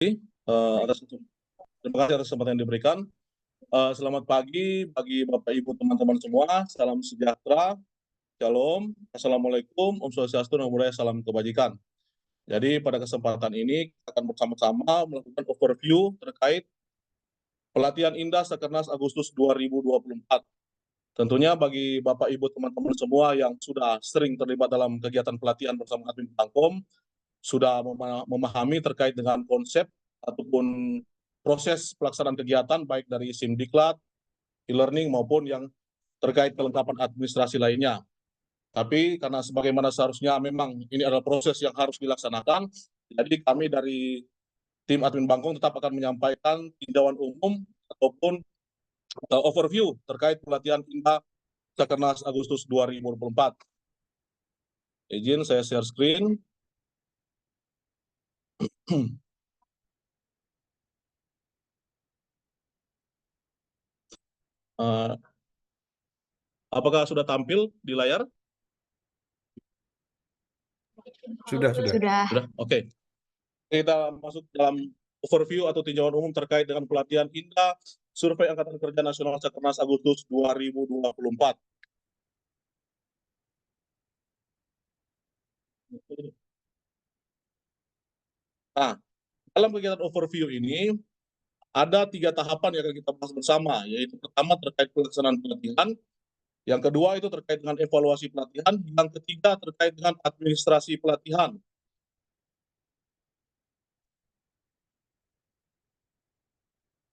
atas terima kasih atas kesempatan yang diberikan. Selamat pagi bagi Bapak Ibu teman-teman semua. Salam sejahtera, shalom, assalamualaikum, om swastiastu, namo buddhaya, salam kebajikan. Jadi pada kesempatan ini kita akan bersama-sama melakukan overview terkait pelatihan Indah Sakernas Agustus 2024. Tentunya bagi Bapak Ibu teman-teman semua yang sudah sering terlibat dalam kegiatan pelatihan bersama Admin Pangkom, sudah memahami terkait dengan konsep ataupun proses pelaksanaan kegiatan baik dari Simdiklat, e-learning maupun yang terkait kelengkapan administrasi lainnya. Tapi karena sebagaimana seharusnya memang ini adalah proses yang harus dilaksanakan, jadi kami dari tim Admin Bangkong tetap akan menyampaikan tinjauan umum ataupun overview terkait pelatihan Indah Sakernas Agustus 2024. Izin saya share screen. Apakah sudah tampil di layar? Sudah. Sudah, oke. Kita masuk dalam overview atau tinjauan umum terkait dengan pelatihan Indah Survei Angkatan Kerja Nasional Sakernas Agustus 2024. Nah, dalam kegiatan overview ini ada 3 tahapan yang akan kita bahas bersama, yaitu pertama terkait pelaksanaan pelatihan, yang kedua itu terkait dengan evaluasi pelatihan, yang ketiga terkait dengan administrasi pelatihan.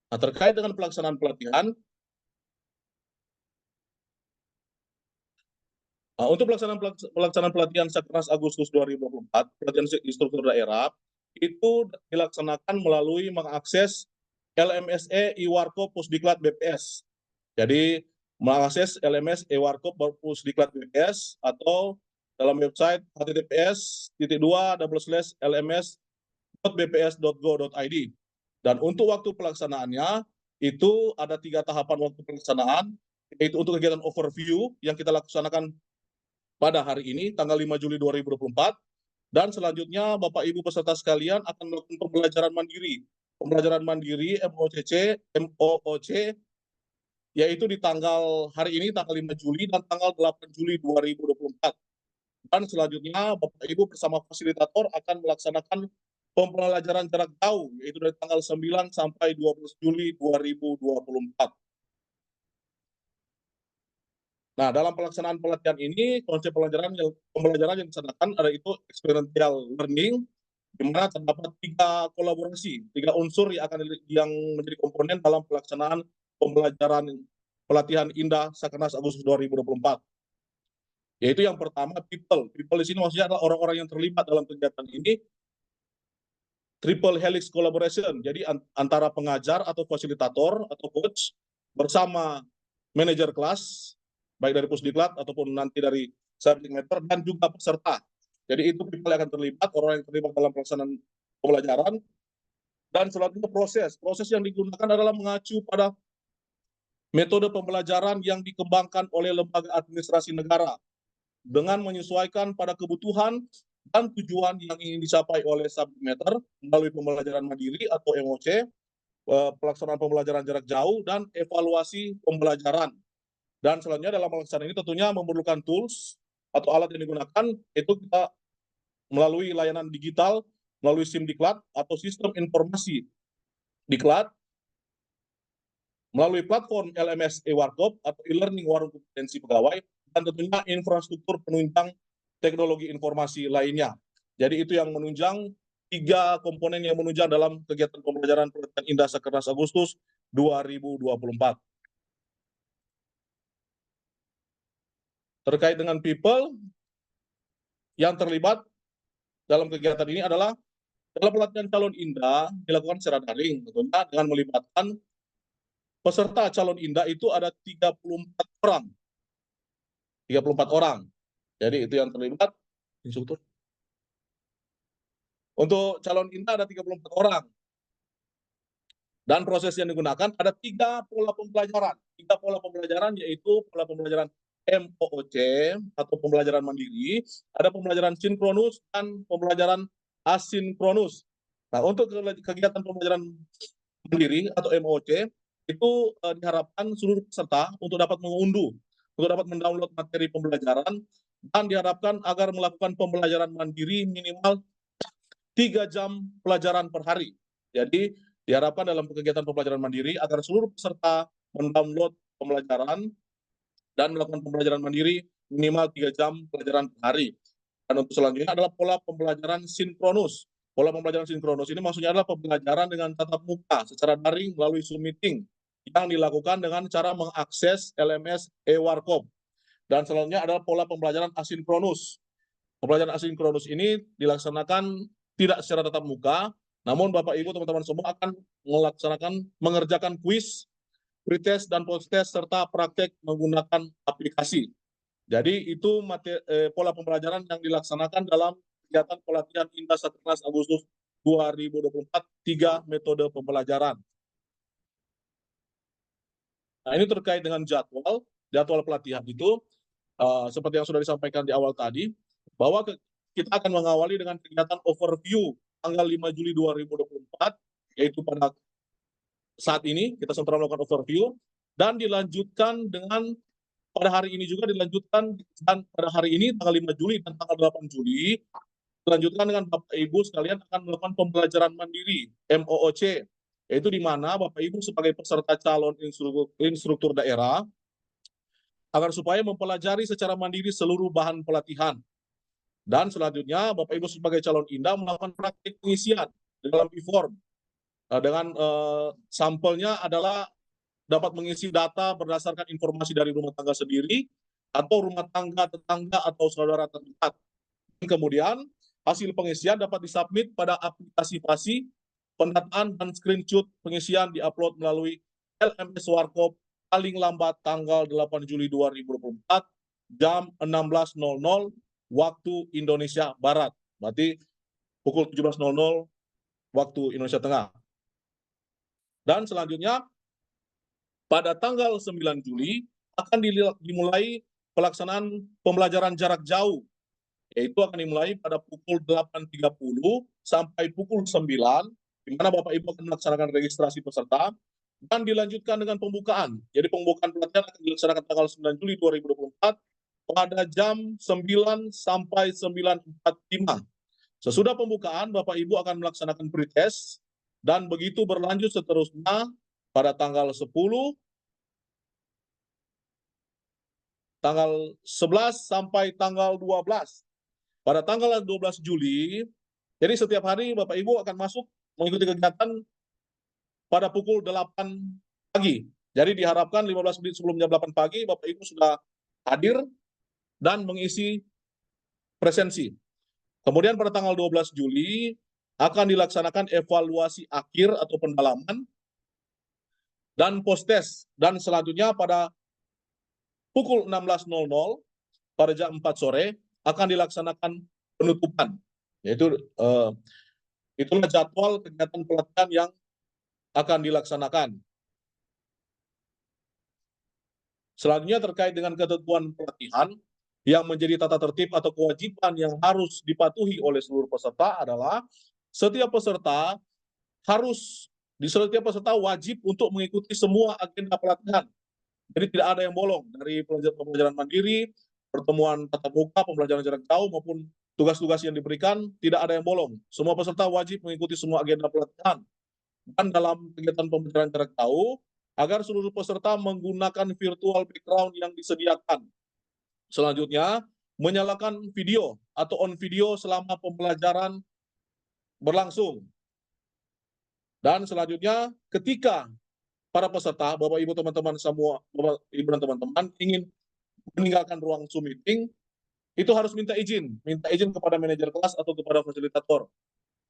Nah, terkait dengan pelaksanaan pelatihan, untuk pelaksanaan pelatihan Sakernas Agustus 2024, pelatihan instruktur daerah, itu dilaksanakan melalui mengakses LMSE e-Warkop Pusdiklat BPS. Jadi mengakses LMS e-Warkop Pusdiklat BPS atau dalam website https://lms.bps.go.id. Dan untuk waktu pelaksanaannya itu ada 3 tahapan waktu pelaksanaan, yaitu untuk kegiatan overview yang kita laksanakan pada hari ini tanggal 5 Juli 2024, dan selanjutnya Bapak Ibu peserta sekalian akan melakukan pembelajaran mandiri. Pembelajaran mandiri MOOC yaitu di tanggal hari ini tanggal 5 Juli dan tanggal 8 Juli 2024. Dan selanjutnya Bapak Ibu bersama fasilitator akan melaksanakan pembelajaran jarak jauh yaitu dari tanggal 9 sampai 12 Juli 2024. Nah, dalam pelaksanaan pelatihan ini, konsep pembelajaran yang dilaksanakan ada itu experiential learning, di mana terdapat 3 kolaborasi, 3 unsur yang menjadi komponen dalam pelaksanaan pembelajaran pelatihan Indah Sakernas Agustus 2024. Yaitu yang pertama people. People di sini maksudnya adalah orang-orang yang terlibat dalam kegiatan ini. Triple helix collaboration, jadi antara pengajar atau fasilitator atau coach bersama manajer kelas, baik dari Pusdiklat ataupun nanti dari subject matter dan juga peserta. Jadi itu people yang akan terlibat, orang yang terlibat dalam pelaksanaan pembelajaran. Dan selanjutnya proses yang digunakan adalah mengacu pada metode pembelajaran yang dikembangkan oleh lembaga administrasi negara dengan menyesuaikan pada kebutuhan dan tujuan yang ingin dicapai oleh subject matter melalui pembelajaran mandiri atau MOC, pelaksanaan pembelajaran jarak jauh, dan evaluasi pembelajaran. Dan selanjutnya dalam pelaksanaan ini tentunya memerlukan tools atau alat yang digunakan, itu kita melalui layanan digital, melalui Simdiklat atau Sistem Informasi Diklat, melalui platform LMS e-Warkop atau e-learning warung kompetensi pegawai, dan tentunya infrastruktur penunjang teknologi informasi lainnya. Jadi itu yang menunjang 3 komponen yang menunjang dalam kegiatan pembelajaran pelatihan Indah Sakernas Agustus 2024. Terkait dengan people yang terlibat dalam kegiatan ini adalah dalam pelatihan calon Indah dilakukan secara daring, tentunya dengan melibatkan peserta calon Indah itu ada 34 orang. 34 orang. Jadi itu yang terlibat, instruktur. Untuk calon Indah ada 34 orang. Dan proses yang digunakan ada 3 pola pembelajaran. 3 pola pembelajaran yaitu pola pembelajaran MOOC atau pembelajaran mandiri, ada pembelajaran sinkronus dan pembelajaran asinkronus. Nah, untuk kegiatan pembelajaran mandiri atau MOC itu diharapkan seluruh peserta untuk dapat mengunduh, untuk dapat mendownload materi pembelajaran, dan diharapkan agar melakukan pembelajaran mandiri minimal 3 jam pelajaran per hari. Jadi diharapkan dalam kegiatan pembelajaran mandiri agar seluruh peserta mendownload pembelajaran dan melakukan pembelajaran mandiri minimal 3 jam pelajaran per hari. Dan untuk selanjutnya adalah pola pembelajaran sinkronus. Pola pembelajaran sinkronus ini maksudnya adalah pembelajaran dengan tatap muka secara daring melalui Zoom meeting yang dilakukan dengan cara mengakses LMS e-Warkop. Dan selanjutnya adalah pola pembelajaran asinkronus. Pembelajaran asinkronus ini dilaksanakan tidak secara tatap muka, namun Bapak Ibu teman-teman semua akan mengerjakan kuis, pretest dan post-test serta praktek menggunakan aplikasi. Jadi itu pola pembelajaran yang dilaksanakan dalam kegiatan pelatihan Indah Satkernas Agustus 2024, 3 metode pembelajaran. Nah, ini terkait dengan jadwal pelatihan itu, seperti yang sudah disampaikan di awal tadi, bahwa kita akan mengawali dengan kegiatan overview tanggal 5 Juli 2024, yaitu pada saat ini kita sedang melakukan overview, dan dilanjutkan dengan pada hari ini juga dilanjutkan, dan pada hari ini tanggal 5 Juli dan tanggal 8 Juli dilanjutkan dengan Bapak Ibu sekalian akan melakukan pembelajaran mandiri MOOC, yaitu di mana Bapak Ibu sebagai peserta calon instruktur daerah agar supaya mempelajari secara mandiri seluruh bahan pelatihan. Dan selanjutnya Bapak Ibu sebagai calon Indah melakukan praktik pengisian di dalam e-form. Dengan sampelnya adalah dapat mengisi data berdasarkan informasi dari rumah tangga sendiri atau rumah tangga tetangga atau saudara terdekat. Kemudian hasil pengisian dapat disubmit pada aplikasi PASI, pendataan dan screenshot pengisian diupload melalui LMS Warkop paling lambat tanggal 8 Juli 2024 jam 16.00 waktu Indonesia Barat. Berarti pukul 17.00 waktu Indonesia Tengah. Dan selanjutnya pada tanggal 9 Juli akan dimulai pelaksanaan pembelajaran jarak jauh, yaitu akan dimulai pada pukul 8.30 sampai pukul 9, di mana Bapak Ibu akan melaksanakan registrasi peserta, dan dilanjutkan dengan pembukaan. Jadi pembukaan pelatihan akan dilaksanakan tanggal 9 Juli 2024 pada jam 9 sampai 9.45. Sesudah pembukaan, Bapak Ibu akan melaksanakan pretest, dan begitu berlanjut seterusnya pada tanggal 10, tanggal 11 sampai tanggal 12. Pada tanggal 12 Juli, jadi setiap hari Bapak Ibu akan masuk mengikuti kegiatan pada pukul 8 pagi. Jadi diharapkan 15 menit sebelum jam 8 pagi Bapak Ibu sudah hadir dan mengisi presensi. Kemudian pada tanggal 12 Juli akan dilaksanakan evaluasi akhir atau pendalaman dan post-test. Dan selanjutnya pada pukul 16.00 pada jam 4 sore akan dilaksanakan penutupan. Yaitu itulah jadwal kegiatan pelatihan yang akan dilaksanakan. Selanjutnya terkait dengan ketentuan pelatihan yang menjadi tata tertib atau kewajiban yang harus dipatuhi oleh seluruh peserta adalah setiap peserta wajib untuk mengikuti semua agenda pelatihan. Jadi tidak ada yang bolong dari pembelajaran mandiri, pertemuan tatap muka, pembelajaran jarak jauh maupun tugas-tugas yang diberikan, tidak ada yang bolong. Semua peserta wajib mengikuti semua agenda pelatihan. Dan dalam kegiatan pembelajaran jarak jauh, agar seluruh peserta menggunakan virtual background yang disediakan. Selanjutnya, menyalakan video atau on video selama pembelajaran berlangsung. Dan selanjutnya, ketika para peserta, Bapak Ibu teman-teman semua, Bapak Ibu dan teman-teman ingin meninggalkan ruang Zoom meeting, itu harus minta izin kepada manajer kelas atau kepada fasilitator.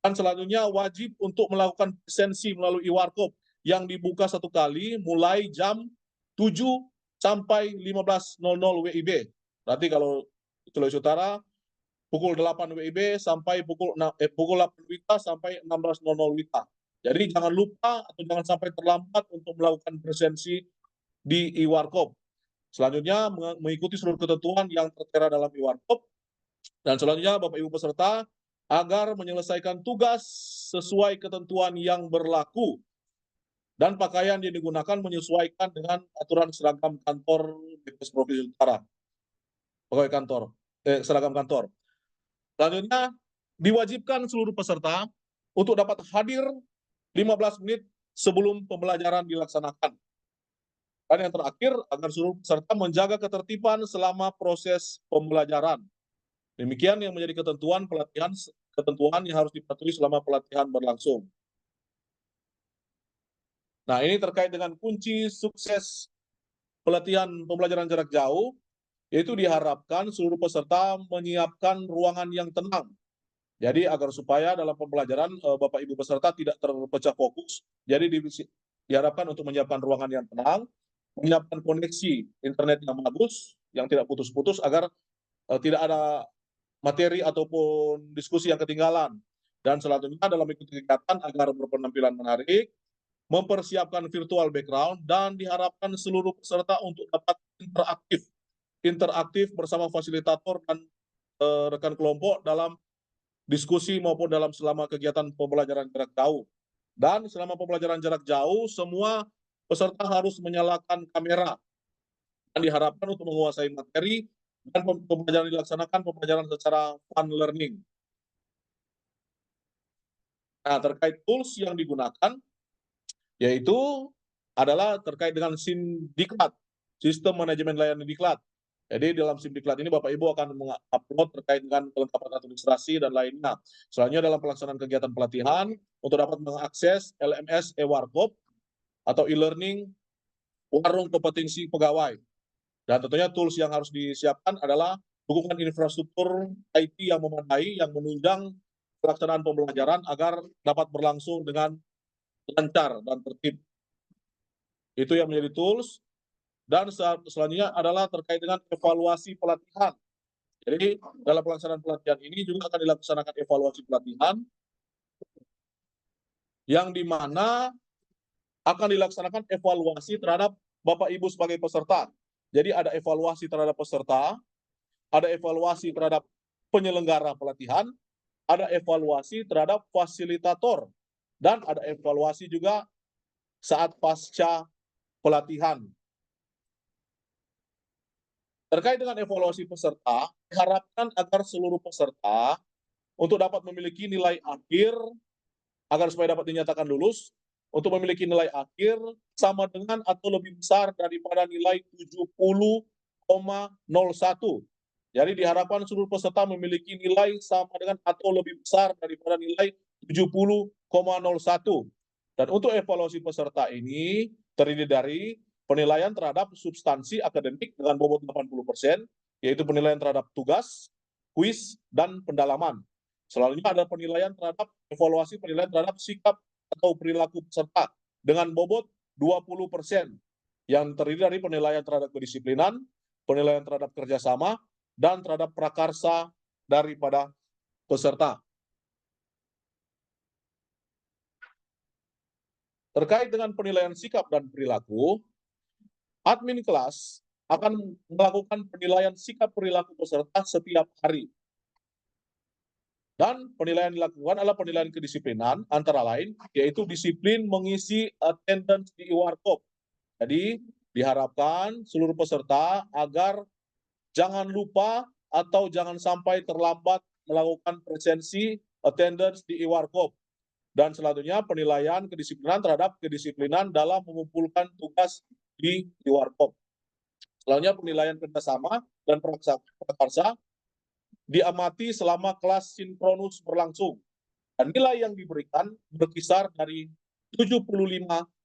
Dan selanjutnya wajib untuk melakukan presensi melalui e-Warkop yang dibuka satu kali mulai jam 7 sampai 15.00 WIB. Berarti kalau Sulawesi Utara pukul 8 WIB sampai pukul 8 WITA sampai 16.00 WITA. Jadi jangan lupa atau jangan sampai terlambat untuk melakukan presensi di e-Warkop. Selanjutnya mengikuti seluruh ketentuan yang tertera dalam e-Warkop. Dan selanjutnya Bapak Ibu peserta agar menyelesaikan tugas sesuai ketentuan yang berlaku dan pakaian yang digunakan menyesuaikan dengan aturan seragam kantor BPS Provinsi Utara. Pegawai kantor, seragam kantor. Selanjutnya, diwajibkan seluruh peserta untuk dapat hadir 15 menit sebelum pembelajaran dilaksanakan. Dan yang terakhir, agar seluruh peserta menjaga ketertiban selama proses pembelajaran. Demikian yang menjadi ketentuan yang harus dipatuhi selama pelatihan berlangsung. Nah, ini terkait dengan kunci sukses pelatihan pembelajaran jarak jauh, yaitu diharapkan seluruh peserta menyiapkan ruangan yang tenang. Jadi agar supaya dalam pembelajaran Bapak Ibu peserta tidak terpecah fokus, jadi diharapkan untuk menyiapkan ruangan yang tenang, menyiapkan koneksi internet yang bagus, yang tidak putus-putus agar tidak ada materi ataupun diskusi yang ketinggalan. Dan selanjutnya dalam mengikuti kegiatan agar berpenampilan menarik, mempersiapkan virtual background, dan diharapkan seluruh peserta untuk dapat interaktif bersama fasilitator dan rekan kelompok dalam diskusi maupun selama kegiatan pembelajaran jarak jauh. Dan selama pembelajaran jarak jauh, semua peserta harus menyalakan kamera dan diharapkan untuk menguasai materi dan pembelajaran dilaksanakan secara fun learning. Nah, terkait tools yang digunakan, yaitu adalah terkait dengan SIM Diklat, Sistem Manajemen Layanan Diklat. Jadi dalam SIM Diklat ini Bapak Ibu akan mengupload terkait dengan kelengkapan administrasi dan lainnya. Selanjutnya dalam pelaksanaan kegiatan pelatihan untuk dapat mengakses LMS e-Warkop atau e-learning warung kompetensi pegawai. Dan tentunya tools yang harus disiapkan adalah dukungan infrastruktur IT yang memadai yang menunjang pelaksanaan pembelajaran agar dapat berlangsung dengan lancar dan tertib. Itu yang menjadi tools. Dan selanjutnya adalah terkait dengan evaluasi pelatihan. Jadi dalam pelaksanaan pelatihan ini juga akan dilaksanakan evaluasi pelatihan yang dimana akan dilaksanakan evaluasi terhadap Bapak Ibu sebagai peserta. Jadi ada evaluasi terhadap peserta, ada evaluasi terhadap penyelenggara pelatihan, ada evaluasi terhadap fasilitator, dan ada evaluasi juga saat pasca pelatihan. Terkait dengan evaluasi peserta, diharapkan agar seluruh peserta untuk dapat memiliki nilai akhir, agar supaya dapat dinyatakan lulus, untuk memiliki nilai akhir sama dengan atau lebih besar daripada nilai 70,01. Jadi diharapkan seluruh peserta memiliki nilai sama dengan atau lebih besar daripada nilai 70,01. Dan untuk evaluasi peserta ini terdiri dari penilaian terhadap substansi akademik dengan bobot 80%, yaitu penilaian terhadap tugas, kuis, dan pendalaman. Selanjutnya ada penilaian terhadap sikap atau perilaku peserta dengan bobot 20%, yang terdiri dari penilaian terhadap kedisiplinan, penilaian terhadap kerjasama, dan terhadap prakarsa daripada peserta. Terkait dengan penilaian sikap dan perilaku, admin kelas akan melakukan penilaian sikap perilaku peserta setiap hari. Dan penilaian dilakukan adalah penilaian kedisiplinan, antara lain, yaitu disiplin mengisi attendance di e-Warkop. Jadi, diharapkan seluruh peserta agar jangan lupa atau jangan sampai terlambat melakukan presensi attendance di e-Warkop. Dan selanjutnya penilaian kedisiplinan terhadap kedisiplinan dalam mengumpulkan tugas di e-Warkop. Selanjutnya penilaian kerjasama dan prakarsa diamati selama kelas sinkronus berlangsung. Dan nilai yang diberikan berkisar dari 75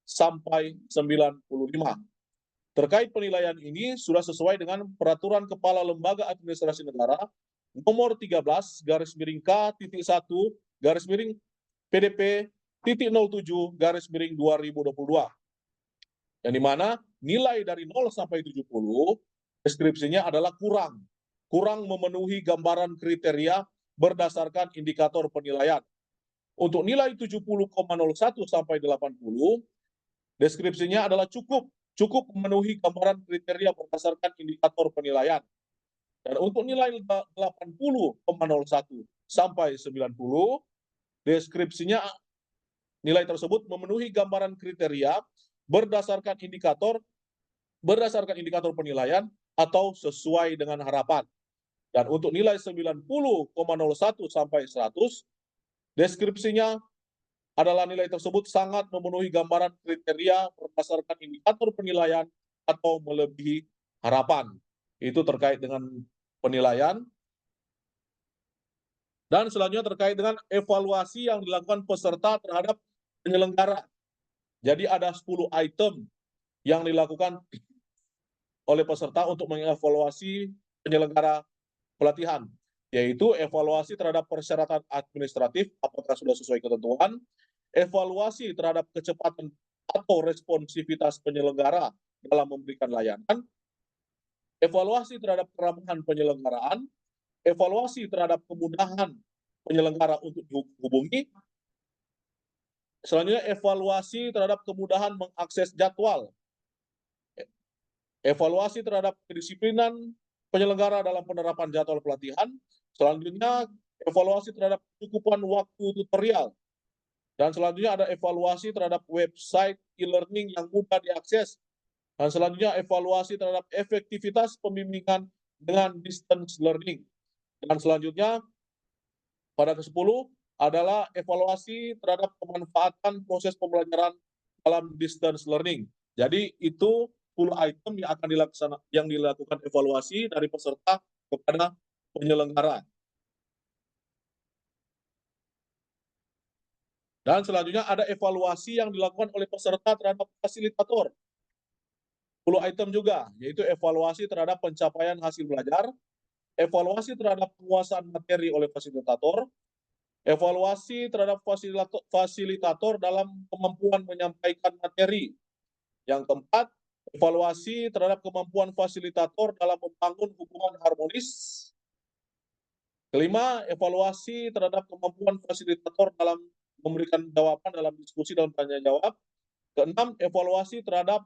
sampai 95. Terkait penilaian ini sudah sesuai dengan Peraturan Kepala Lembaga Administrasi Negara nomor 13-K-1-PDP-07-2022. Yang dimana nilai dari 0 sampai 70 deskripsinya adalah kurang memenuhi gambaran kriteria berdasarkan indikator penilaian. Untuk nilai 70,01 sampai 80, deskripsinya adalah cukup memenuhi gambaran kriteria berdasarkan indikator penilaian. Dan untuk nilai 80,01 sampai 90. Deskripsinya nilai tersebut memenuhi gambaran kriteria berdasarkan indikator penilaian atau sesuai dengan harapan. Dan untuk nilai 90,01 sampai 100, deskripsinya adalah nilai tersebut sangat memenuhi gambaran kriteria berdasarkan indikator penilaian atau melebihi harapan. Itu terkait dengan penilaian. Dan selanjutnya terkait dengan evaluasi yang dilakukan peserta terhadap penyelenggara. Jadi ada 10 item yang dilakukan oleh peserta untuk mengevaluasi penyelenggara pelatihan, yaitu evaluasi terhadap persyaratan administratif apakah sudah sesuai ketentuan, evaluasi terhadap kecepatan atau responsivitas penyelenggara dalam memberikan layanan, evaluasi terhadap keramahan penyelenggaraan, evaluasi terhadap kemudahan penyelenggara untuk dihubungi, selanjutnya evaluasi terhadap kemudahan mengakses jadwal, evaluasi terhadap kedisiplinan penyelenggara dalam penerapan jadwal pelatihan, selanjutnya evaluasi terhadap kecukupan waktu tutorial, dan selanjutnya ada evaluasi terhadap website e-learning yang mudah diakses, dan selanjutnya evaluasi terhadap efektivitas pembimbingan dengan distance learning, dan selanjutnya pada ke-10 adalah evaluasi terhadap pemanfaatan proses pembelajaran dalam distance learning. Jadi itu 10 item yang dilakukan evaluasi dari peserta kepada penyelenggara. Dan selanjutnya ada evaluasi yang dilakukan oleh peserta terhadap fasilitator. 10 item juga, yaitu evaluasi terhadap pencapaian hasil belajar, evaluasi terhadap penguasaan materi oleh fasilitator, evaluasi terhadap fasilitator dalam kemampuan menyampaikan materi. Yang keempat, evaluasi terhadap kemampuan fasilitator dalam membangun hubungan harmonis. Kelima, evaluasi terhadap kemampuan fasilitator dalam memberikan jawaban dalam diskusi dan tanya jawab. Keenam, evaluasi terhadap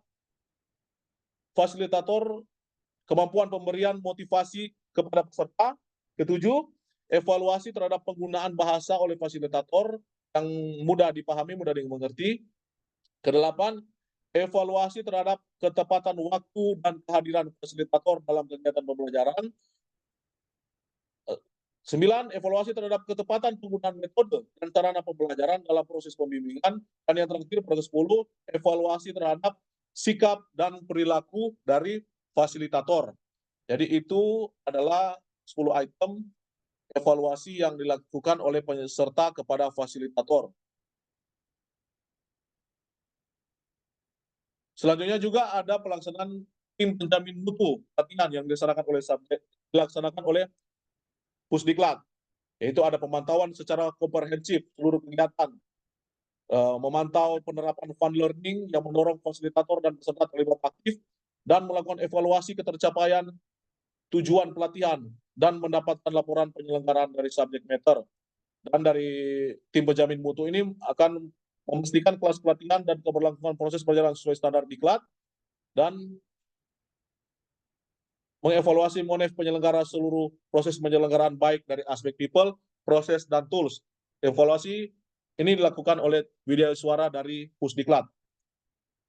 fasilitator kemampuan pemberian motivasi kepada peserta. Ketujuh, evaluasi terhadap penggunaan bahasa oleh fasilitator yang mudah dipahami, mudah dimengerti. Kedelapan, evaluasi terhadap ketepatan waktu dan kehadiran fasilitator dalam kegiatan pembelajaran. 9, evaluasi terhadap ketepatan penggunaan metode dan sarana pembelajaran dalam proses pembimbingan. Dan yang terakhir, pada 10, evaluasi terhadap sikap dan perilaku dari fasilitator. Jadi itu adalah 10 item evaluasi yang dilakukan oleh peserta kepada fasilitator. Selanjutnya juga ada pelaksanaan tim penjamin mutu pelatihan yang dilaksanakan oleh Pusdiklat, yaitu ada pemantauan secara komprehensif seluruh kegiatan, memantau penerapan fun learning yang mendorong fasilitator dan peserta terlibat aktif, dan melakukan evaluasi ketercapaian tujuan pelatihan dan mendapatkan laporan penyelenggaraan dari subject matter. Dan dari tim penjamin mutu ini akan memastikan kelas pelatihan dan keberlangsungan proses pelajaran sesuai standar diklat, dan mengevaluasi monef penyelenggara seluruh proses penyelenggaraan baik dari aspek people, proses, dan tools. Evaluasi ini dilakukan oleh Widya Suara dari Pusdiklat,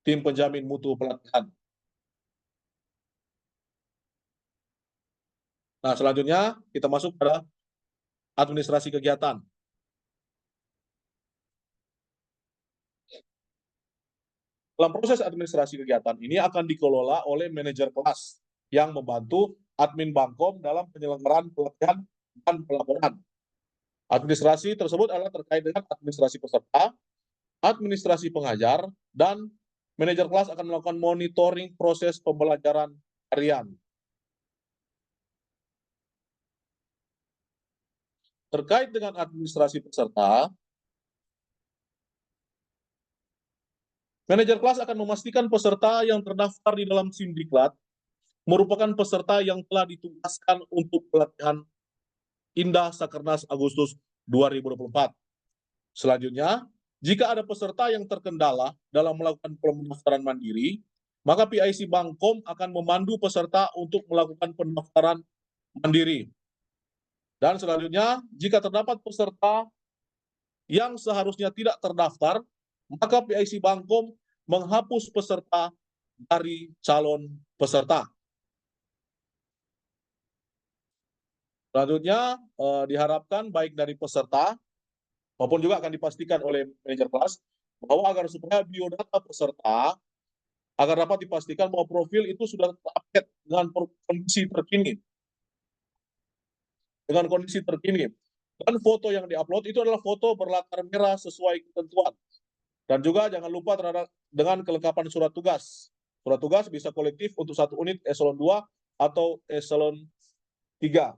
tim penjamin mutu pelatihan. Nah, selanjutnya kita masuk pada administrasi kegiatan. Dalam proses administrasi kegiatan ini akan dikelola oleh manajer kelas yang membantu admin Bangkom dalam penyelenggaraan pelatihan dan pelaporan. Administrasi tersebut adalah terkait dengan administrasi peserta, administrasi pengajar, dan manajer kelas akan melakukan monitoring proses pembelajaran harian. Terkait dengan administrasi peserta, manajer kelas akan memastikan peserta yang terdaftar di dalam Sindiklat merupakan peserta yang telah ditugaskan untuk pelatihan Indah Sakernas Agustus 2024. Selanjutnya, jika ada peserta yang terkendala dalam melakukan pendaftaran mandiri, maka PIC Bangkom akan memandu peserta untuk melakukan pendaftaran mandiri. Dan selanjutnya, jika terdapat peserta yang seharusnya tidak terdaftar, maka PIC Bangkom menghapus peserta dari calon peserta. Selanjutnya, diharapkan baik dari peserta maupun juga akan dipastikan oleh manajer kelas bahwa agar supaya biodata peserta agar dapat dipastikan bahwa profil itu sudah terupdate dengan kondisi terkini. Dan foto yang diupload itu adalah foto berlatar merah sesuai ketentuan. Dan juga jangan lupa terhadap dengan kelengkapan surat tugas. Surat tugas bisa kolektif untuk satu unit eselon 2 atau eselon 3.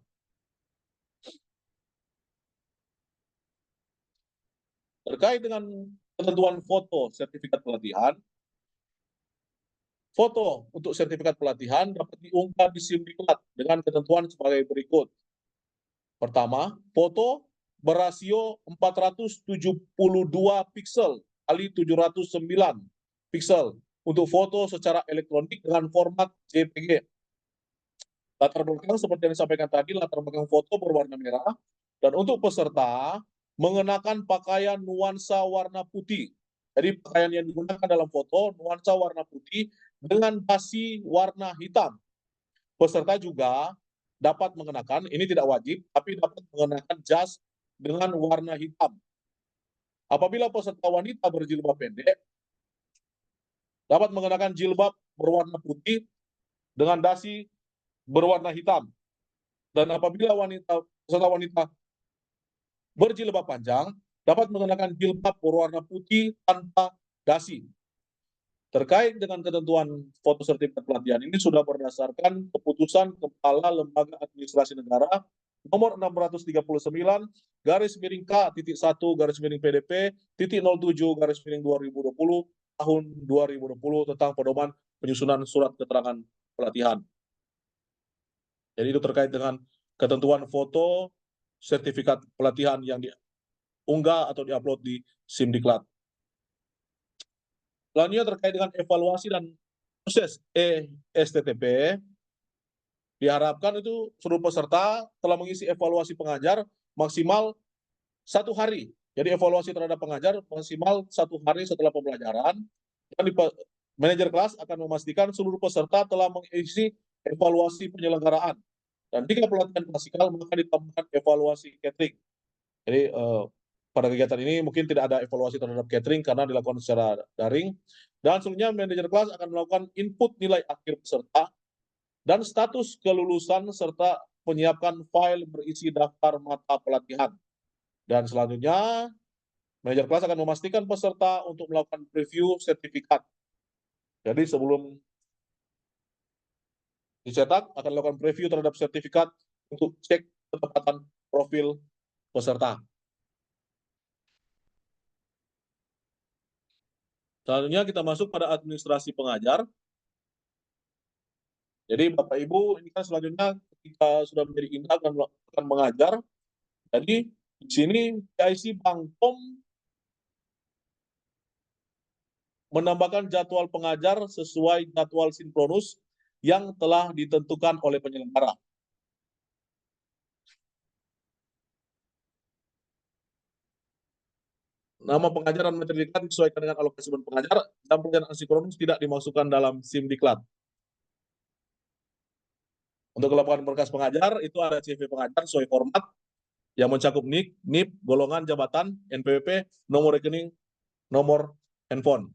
Terkait dengan ketentuan foto sertifikat pelatihan, foto untuk sertifikat pelatihan dapat diunggah di SIMDiklat dengan ketentuan sebagai berikut. Pertama, foto berasio 472 piksel kali 709 piksel untuk foto secara elektronik dengan format JPG. Latar belakang seperti yang disampaikan tadi, latar belakang foto berwarna merah, dan untuk peserta mengenakan pakaian nuansa warna putih. Jadi pakaian yang digunakan dalam foto nuansa warna putih dengan dasi warna hitam. Peserta juga dapat mengenakan, ini tidak wajib, tapi dapat mengenakan jas dengan warna hitam. Apabila peserta wanita berjilbab pendek, dapat mengenakan jilbab berwarna putih dengan dasi berwarna hitam. Dan apabila peserta wanita berjilbab panjang, dapat mengenakan jilbab berwarna putih tanpa dasi. Terkait dengan ketentuan foto sertifikat pelatihan ini sudah berdasarkan keputusan Kepala Lembaga Administrasi Negara nomor 639 /PDP.07/2020 tahun 2020 tentang pedoman penyusunan surat keterangan pelatihan. Jadi itu terkait dengan ketentuan foto sertifikat pelatihan yang diunggah atau diupload di SIMDiklat. Selanjutnya terkait dengan evaluasi dan proses STTP, diharapkan itu seluruh peserta telah mengisi evaluasi pengajar maksimal 1 hari. Jadi evaluasi terhadap pengajar maksimal 1 hari setelah pembelajaran. Dan manajer kelas akan memastikan seluruh peserta telah mengisi evaluasi penyelenggaraan. Dan jika pelatihan klasikal maka ditambahkan evaluasi catering. Jadi pada kegiatan ini mungkin tidak ada evaluasi terhadap catering karena dilakukan secara daring. Dan selanjutnya manajer kelas akan melakukan input nilai akhir peserta dan status kelulusan serta menyiapkan file berisi daftar mata pelatihan. Dan selanjutnya manajer kelas akan memastikan peserta untuk melakukan preview sertifikat. Jadi sebelum dicetak akan melakukan preview terhadap sertifikat untuk cek ketepatan profil peserta. Selanjutnya kita masuk pada administrasi pengajar. Jadi Bapak Ibu ini kan selanjutnya ketika sudah menjadi indah dan akan mengajar, jadi di sini PIC Bangkom menambahkan jadwal pengajar sesuai jadwal sinkronus yang telah ditentukan oleh penyelenggara. Nama pengajar dan materi diklat disesuaikan dengan alokasi beban pengajar, dan pelajaran asinkronus tidak dimasukkan dalam SIMDiklat. Untuk kelengkapan berkas pengajar, itu ada CV pengajar sesuai format yang mencakup NIK, NIP, golongan, jabatan, NPWP, nomor rekening, nomor handphone.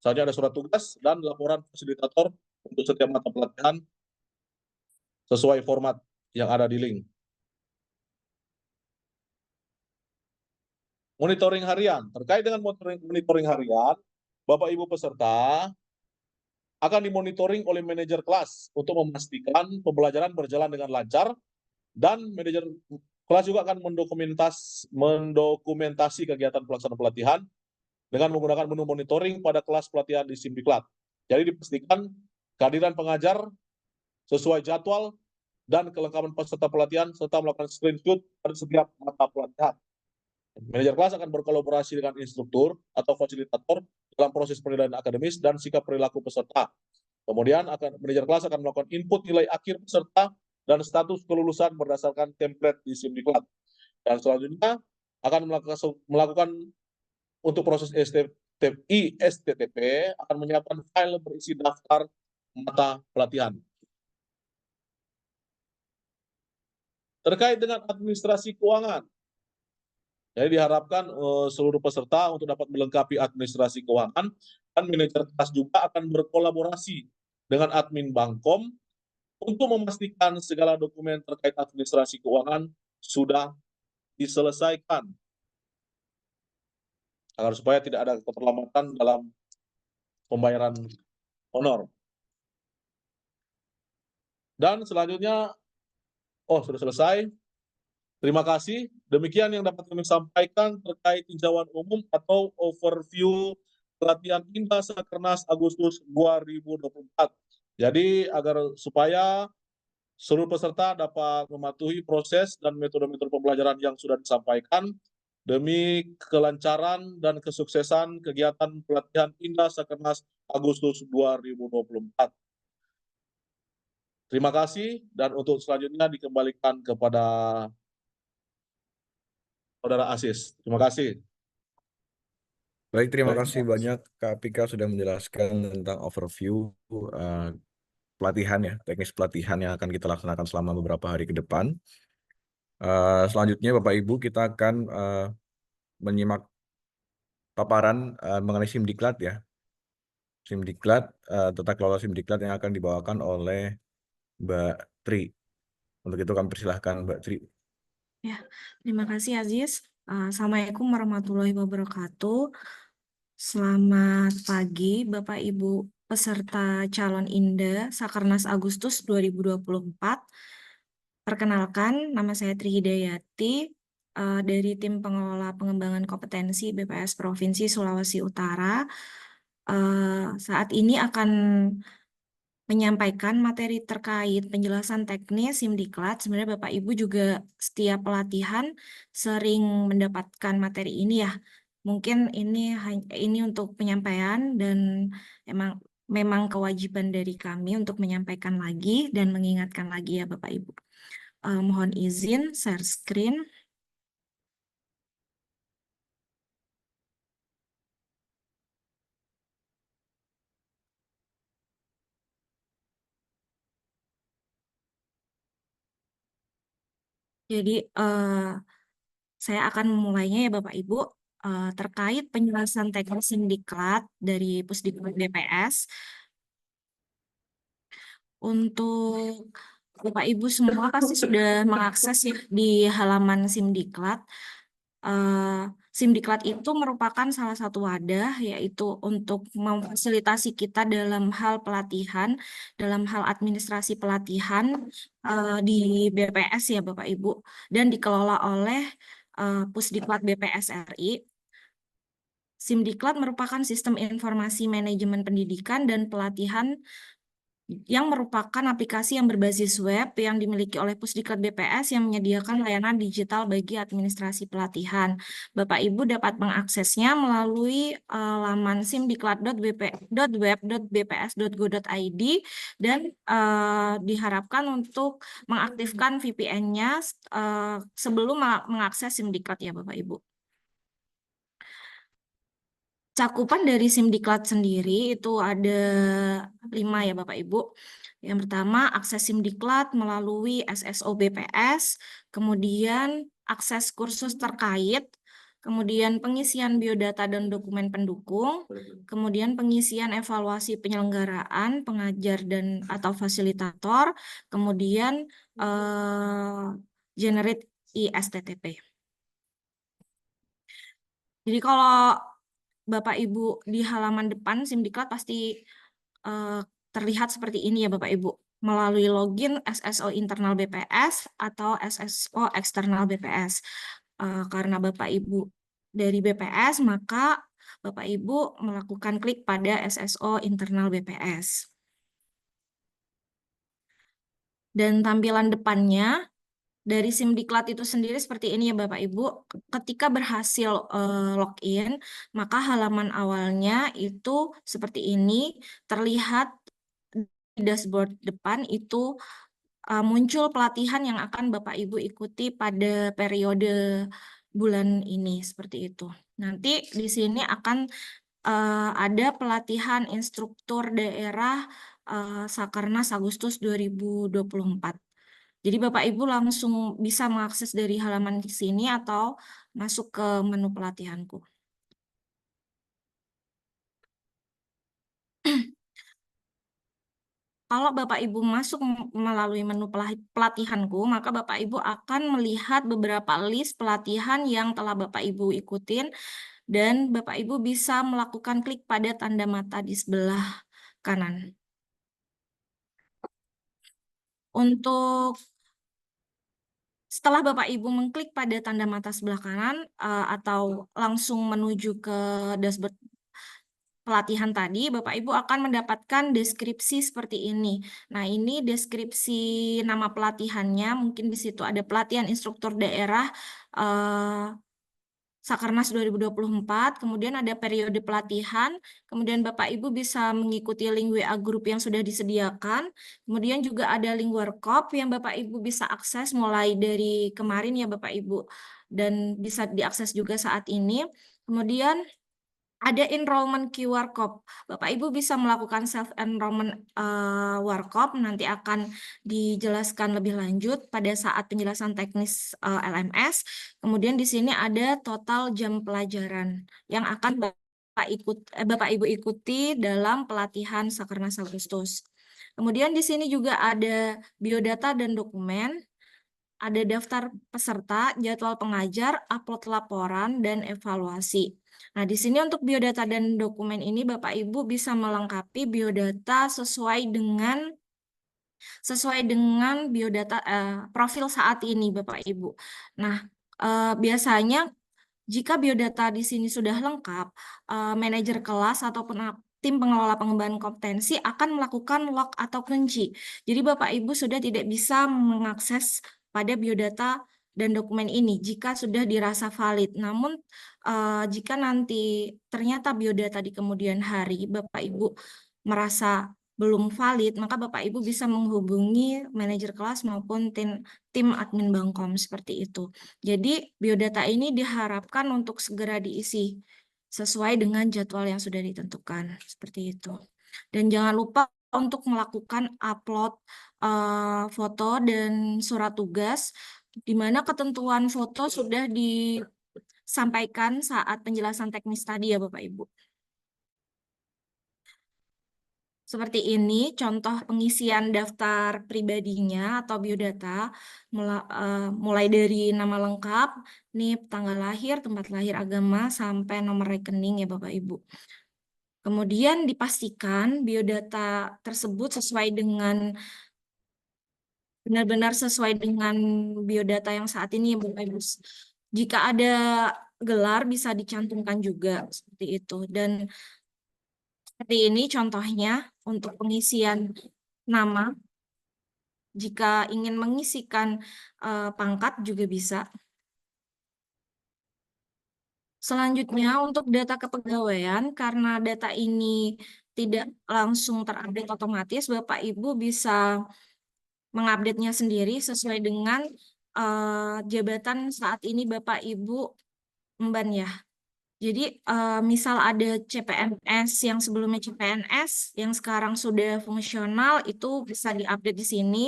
Selanjutnya ada surat tugas dan laporan fasilitator untuk setiap mata pelatihan sesuai format yang ada di link. Monitoring harian. Terkait dengan monitoring harian, Bapak Ibu peserta akan dimonitoring oleh manajer kelas untuk memastikan pembelajaran berjalan dengan lancar, dan manajer kelas juga akan mendokumentasi kegiatan pelaksanaan pelatihan dengan menggunakan menu monitoring pada kelas pelatihan di SIMDiklat. Jadi dipastikan kehadiran pengajar sesuai jadwal dan kelengkapan peserta pelatihan serta melakukan screenshot pada setiap mata pelatihan. Manajer kelas akan berkolaborasi dengan instruktur atau fasilitator dalam proses penilaian akademis dan sikap perilaku peserta. Kemudian manajer kelas akan melakukan input nilai akhir peserta dan status kelulusan berdasarkan template di Simdiklat. Dan selanjutnya akan melakukan untuk proses ISTTP akan menyiapkan file berisi daftar mata pelatihan. Terkait dengan administrasi keuangan, jadi diharapkan seluruh peserta untuk dapat melengkapi administrasi keuangan, dan manajer kelas juga akan berkolaborasi dengan admin Bangkom untuk memastikan segala dokumen terkait administrasi keuangan sudah diselesaikan, agar supaya tidak ada keterlambatan dalam pembayaran honor. Dan selanjutnya, sudah selesai. Terima kasih. Demikian yang dapat kami sampaikan terkait tinjauan umum atau overview pelatihan Indah Sakernas Agustus 2024. Jadi agar supaya seluruh peserta dapat mematuhi proses dan metode-metode pembelajaran yang sudah disampaikan demi kelancaran dan kesuksesan kegiatan pelatihan Indah Sakernas Agustus 2024. Terima kasih, dan untuk selanjutnya dikembalikan kepada Saudara Asis. Terima kasih. Baik, terima kasih banyak Kak Pika sudah menjelaskan tentang overview pelatihan ya, teknis pelatihan yang akan kita laksanakan selama beberapa hari ke depan. Selanjutnya Bapak Ibu kita akan menyimak paparan mengenai Simdiklat ya. Simdiklat, tata kelola Simdiklat yang akan dibawakan oleh Mbak Tri. Untuk itu kami persilahkan Mbak Tri. Ya, terima kasih Aziz. Assalamualaikum warahmatullahi wabarakatuh. Selamat pagi Bapak Ibu peserta calon Indah Sakernas Agustus 2024. Perkenalkan, nama saya Tri Hidayati dari tim pengelola pengembangan kompetensi BPS Provinsi Sulawesi Utara. Saat ini akan menyampaikan materi terkait penjelasan teknis Simdiklat. Sebenarnya Bapak Ibu juga setiap pelatihan sering mendapatkan materi ini ya. Mungkin ini untuk penyampaian, dan memang kewajiban dari kami untuk menyampaikan lagi dan mengingatkan lagi ya Bapak Ibu. Mohon izin share screen. Jadi saya akan memulainya ya Bapak Ibu, terkait penjelasan teknis Simdiklat dari Pusdiklat BPS. Untuk Bapak Ibu semua pasti sudah mengakses ya di halaman Simdiklat. Simdiklat itu merupakan salah satu wadah, yaitu untuk memfasilitasi kita dalam hal pelatihan, dalam hal administrasi pelatihan di BPS ya Bapak Ibu, dan dikelola oleh Pusdiklat BPS RI. Simdiklat merupakan sistem informasi manajemen pendidikan dan pelatihan yang merupakan aplikasi yang berbasis web yang dimiliki oleh Pusdiklat BPS yang menyediakan layanan digital bagi administrasi pelatihan. Bapak Ibu dapat mengaksesnya melalui laman simdiklat.web.bps.go.id, dan diharapkan untuk mengaktifkan VPN-nya sebelum mengakses Simdiklat ya Bapak Ibu. Cakupan dari Simdiklat sendiri itu ada 5 ya Bapak Ibu. Yang pertama, akses Simdiklat melalui SSO BPS, kemudian akses kursus terkait, kemudian pengisian biodata dan dokumen pendukung, kemudian pengisian evaluasi penyelenggaraan, pengajar dan atau fasilitator, kemudian generate ISTTP. Jadi kalau Bapak Ibu di halaman depan Simdiklat pasti terlihat seperti ini ya Bapak Ibu, melalui login SSO internal BPS atau SSO eksternal BPS. Karena Bapak Ibu dari BPS, maka Bapak Ibu melakukan klik pada SSO internal BPS. Dan tampilan depannya dari Simdiklat itu sendiri seperti ini ya Bapak Ibu. Ketika berhasil login, maka halaman awalnya itu seperti ini. Terlihat di dashboard depan itu muncul pelatihan yang akan Bapak Ibu ikuti pada periode bulan ini seperti itu. Nanti di sini akan ada pelatihan instruktur daerah Sakernas Agustus 2024. Jadi Bapak Ibu langsung bisa mengakses dari halaman di sini atau masuk ke menu pelatihanku. Kalau Bapak Ibu masuk melalui menu pelatihanku, maka Bapak Ibu akan melihat beberapa list pelatihan yang telah Bapak Ibu ikutin, dan Bapak Ibu bisa melakukan klik pada tanda mata di sebelah kanan. Untuk setelah Bapak Ibu mengklik pada tanda mata sebelah kanan atau langsung menuju ke dashboard pelatihan tadi, Bapak Ibu akan mendapatkan deskripsi seperti ini. Nah, ini deskripsi nama pelatihannya, mungkin di situ ada pelatihan instruktur daerah Sakernas 2024, kemudian ada periode pelatihan, kemudian Bapak Ibu bisa mengikuti link WA group yang sudah disediakan, kemudian juga ada link workshop yang Bapak Ibu bisa akses mulai dari kemarin ya Bapak Ibu, dan bisa diakses juga saat ini. Kemudian ada enrollment QR code. Bapak Ibu bisa melakukan self enrollment workshop, nanti akan dijelaskan lebih lanjut pada saat penjelasan teknis LMS. Kemudian di sini ada total jam pelajaran yang akan Bapak Ibu ikuti dalam pelatihan Sakernas Agustus. Kemudian di sini juga ada biodata dan dokumen, ada daftar peserta, jadwal pengajar, upload laporan, dan evaluasi. Nah, di sini untuk biodata dan dokumen ini Bapak Ibu bisa melengkapi biodata sesuai dengan biodata profil saat ini Bapak Ibu. Nah, biasanya jika biodata di sini sudah lengkap, manajer kelas ataupun tim pengelola pengembangan kompetensi akan melakukan lock atau kunci. Jadi Bapak Ibu sudah tidak bisa mengakses pada biodata dan dokumen ini jika sudah dirasa valid. Namun jika nanti ternyata biodata di kemudian hari Bapak Ibu merasa belum valid, maka Bapak Ibu bisa menghubungi manajer kelas maupun tim admin Bangkom seperti itu. Jadi biodata ini diharapkan untuk segera diisi sesuai dengan jadwal yang sudah ditentukan seperti itu. Dan jangan lupa untuk melakukan upload foto dan surat tugas, di mana ketentuan foto sudah disampaikan saat penjelasan teknis tadi ya Bapak Ibu. Seperti ini contoh pengisian daftar pribadinya atau biodata, mulai dari nama lengkap, NIP, tanggal lahir, tempat lahir, agama, sampai nomor rekening ya Bapak Ibu. Kemudian dipastikan biodata tersebut benar-benar sesuai dengan biodata yang saat ini ya Bapak Ibu. Jika ada gelar bisa dicantumkan juga seperti itu. Dan seperti ini contohnya untuk pengisian nama. Jika ingin mengisikan pangkat juga bisa. Selanjutnya untuk data kepegawaian, karena data ini tidak langsung terupdate otomatis, Bapak Ibu bisa mengupdate-nya sendiri sesuai dengan jabatan saat ini Bapak Ibu emban ya. Jadi misal ada CPNS yang sebelumnya CPNS, yang sekarang sudah fungsional, itu bisa diupdate di sini.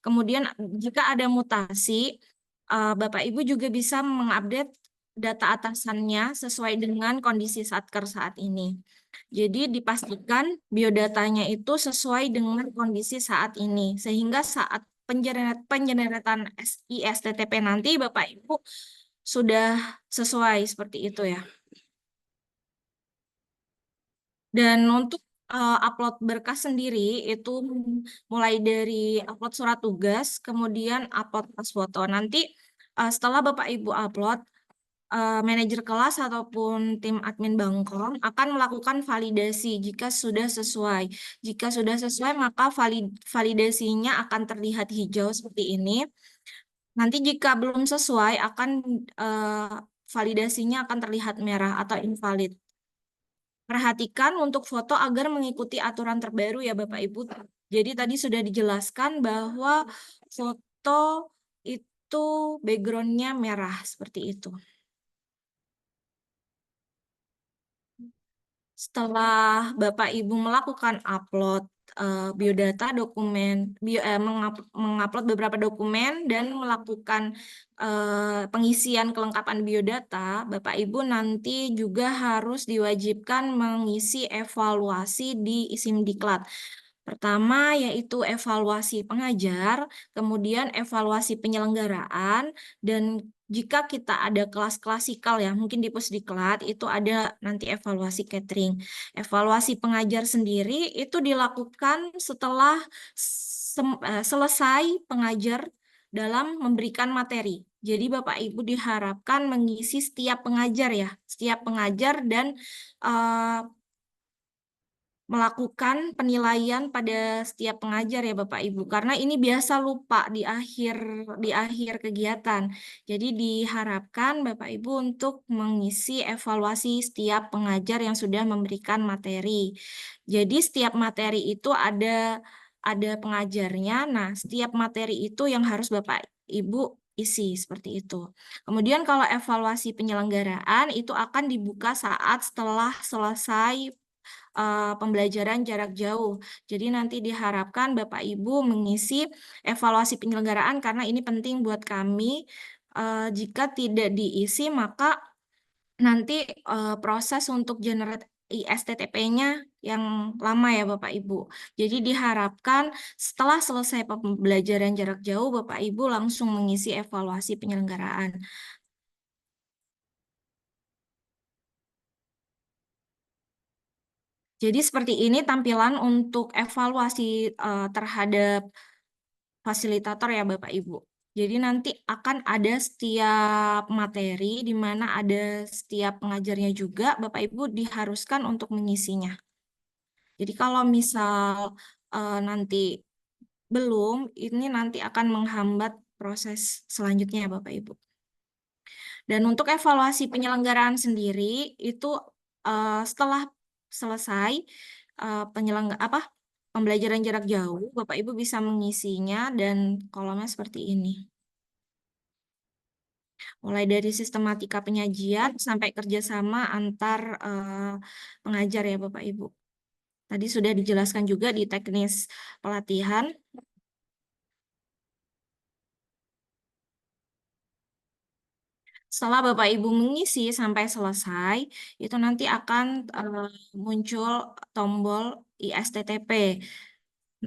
Kemudian jika ada mutasi, Bapak Ibu juga bisa mengupdate data atasannya sesuai dengan kondisi Satker saat ini. Jadi dipastikan biodatanya itu sesuai dengan kondisi saat ini, sehingga saat penjeneretan ISTTP nanti Bapak Ibu sudah sesuai seperti itu ya. Dan untuk upload berkas sendiri itu mulai dari upload surat tugas, kemudian upload pas foto. Nanti setelah Bapak Ibu upload, manajer kelas ataupun tim admin Bangkom akan melakukan validasi jika sudah sesuai. Jika sudah sesuai, maka validasinya akan terlihat hijau seperti ini. Nanti jika belum sesuai, validasinya akan terlihat merah atau invalid. Perhatikan untuk foto agar mengikuti aturan terbaru ya Bapak Ibu. Jadi tadi sudah dijelaskan bahwa foto itu backgroundnya merah seperti itu. Setelah Bapak Ibu melakukan upload biodata mengupload beberapa dokumen dan melakukan pengisian kelengkapan biodata, Bapak Ibu nanti juga harus diwajibkan mengisi evaluasi di Simdiklat. Pertama yaitu evaluasi pengajar, kemudian evaluasi penyelenggaraan, dan jika kita ada kelas klasikal ya, mungkin di Pusdiklat itu ada nanti evaluasi catering. Evaluasi pengajar sendiri itu dilakukan setelah selesai pengajar dalam memberikan materi. Jadi Bapak Ibu diharapkan mengisi setiap pengajar ya, setiap pengajar dan melakukan penilaian pada setiap pengajar ya Bapak Ibu, karena ini biasa lupa di akhir kegiatan. Jadi diharapkan Bapak Ibu untuk mengisi evaluasi setiap pengajar yang sudah memberikan materi. Jadi setiap materi itu ada pengajarnya. Nah, setiap materi itu yang harus Bapak Ibu isi seperti itu. Kemudian kalau evaluasi penyelenggaraan itu akan dibuka saat setelah selesai pembelajaran jarak jauh. Jadi nanti diharapkan Bapak Ibu mengisi evaluasi penyelenggaraan karena ini penting buat kami. Jika tidak diisi maka nanti proses untuk generate ISTTP-nya yang lama ya Bapak Ibu. Jadi diharapkan setelah selesai pembelajaran jarak jauh Bapak Ibu langsung mengisi evaluasi penyelenggaraan. Jadi seperti ini tampilan untuk evaluasi terhadap fasilitator ya Bapak Ibu. Jadi nanti akan ada setiap materi di mana ada setiap pengajarnya juga Bapak Ibu diharuskan untuk mengisinya. Jadi kalau misal nanti belum, ini nanti akan menghambat proses selanjutnya Bapak Ibu. Dan untuk evaluasi penyelenggaraan sendiri itu setelah selesai pembelajaran jarak jauh, Bapak Ibu bisa mengisinya dan kolomnya seperti ini. Mulai dari sistematika penyajian sampai kerjasama antar pengajar ya Bapak Ibu. Tadi sudah dijelaskan juga di teknis pelatihan. Setelah Bapak Ibu mengisi sampai selesai, itu nanti akan muncul tombol ISTTP.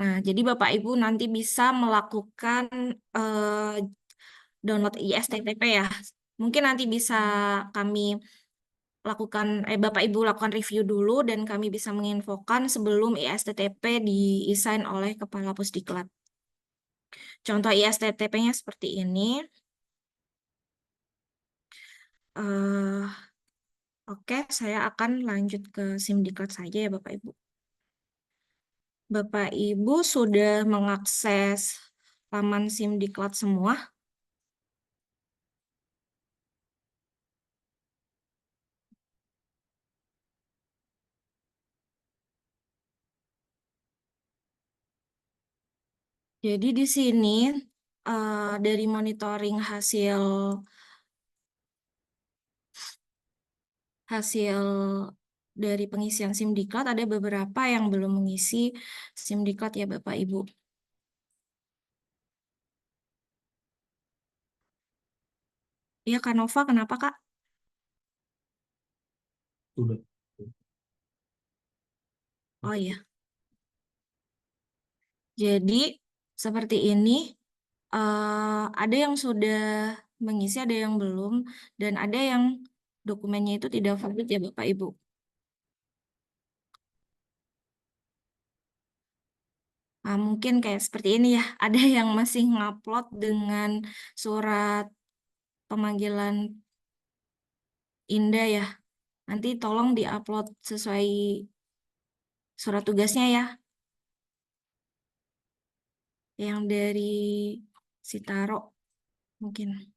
Nah, jadi Bapak Ibu nanti bisa melakukan download ISTTP ya. Mungkin nanti bisa kami lakukan, Bapak Ibu lakukan review dulu dan kami bisa menginfokan sebelum ISTTP di-assign oleh Kepala Pusdiklat. Contoh ISTTP-nya seperti ini. Oke, saya akan lanjut ke Simdiklat saja ya Bapak Ibu. Bapak Ibu sudah mengakses laman Simdiklat semua? Jadi di sini dari monitoring hasil dari pengisian Simdiklat ada beberapa yang belum mengisi Simdiklat ya Bapak Ibu. Iya Kak Nova, kenapa Kak? Sudah. Oh iya. Jadi seperti ini, ada yang sudah mengisi, ada yang belum, dan ada yang dokumennya itu tidak valid ya Bapak Ibu. Mungkin kayak seperti ini ya, ada yang masih ngupload dengan surat pemanggilan Indah ya. Nanti tolong diupload sesuai surat tugasnya ya. Yang dari Sitaro mungkin.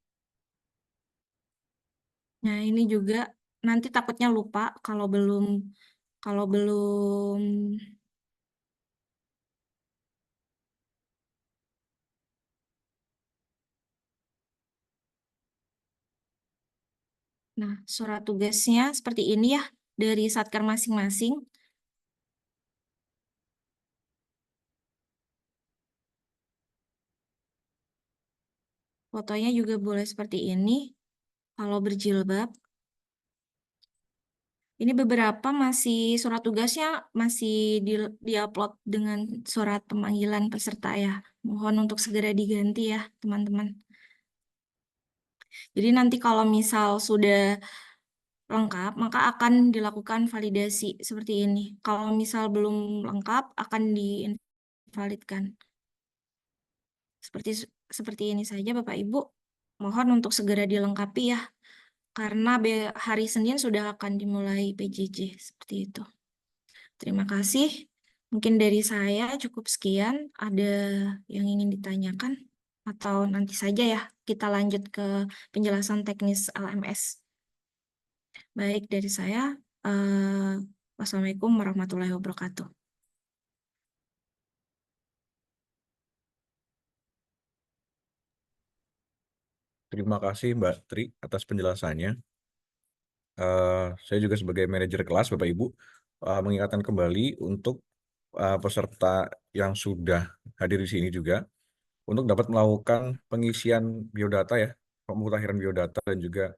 Nah, ini juga nanti takutnya lupa kalau belum Nah, surat tugasnya seperti ini ya, dari Satker masing-masing. Fotonya juga boleh seperti ini, kalau berjilbab. Ini beberapa masih surat tugasnya masih diupload dengan surat pemanggilan peserta ya. Mohon untuk segera diganti ya, teman-teman. Jadi nanti kalau misal sudah lengkap, maka akan dilakukan validasi seperti ini. Kalau misal belum lengkap, akan diinvalidkan. Seperti ini saja, Bapak Ibu. Mohon untuk segera dilengkapi ya, karena hari Senin sudah akan dimulai PJJ seperti itu. Terima kasih. Mungkin dari saya cukup sekian. Ada yang ingin ditanyakan? Atau nanti saja ya kita lanjut ke penjelasan teknis LMS. Baik, dari saya. Wassalamualaikum warahmatullahi wabarakatuh. Terima kasih Mbak Tri atas penjelasannya. Saya juga sebagai manajer kelas, Bapak Ibu, mengingatkan kembali untuk peserta yang sudah hadir di sini juga untuk dapat melakukan pengisian biodata ya, pemutakhiran biodata dan juga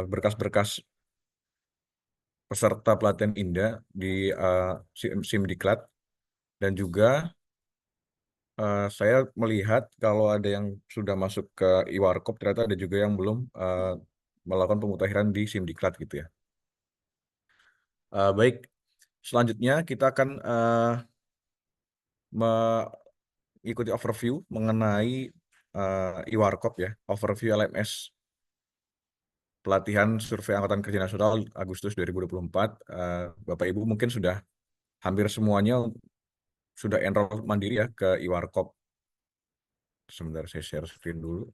berkas-berkas peserta pelatihan INDA di Simdiklat. Dan juga saya melihat kalau ada yang sudah masuk ke Iwarkop, ternyata ada juga yang belum melakukan pemutakhiran di Simdiklat gitu ya. Baik, selanjutnya kita akan mengikuti overview mengenai Iwarkop ya, overview LMS pelatihan survei Angkatan Kerja Nasional Agustus 2024. Bapak Ibu mungkin sudah hampir semuanya sudah enroll mandiri ya ke Iwarkop. Sebentar saya share screen dulu.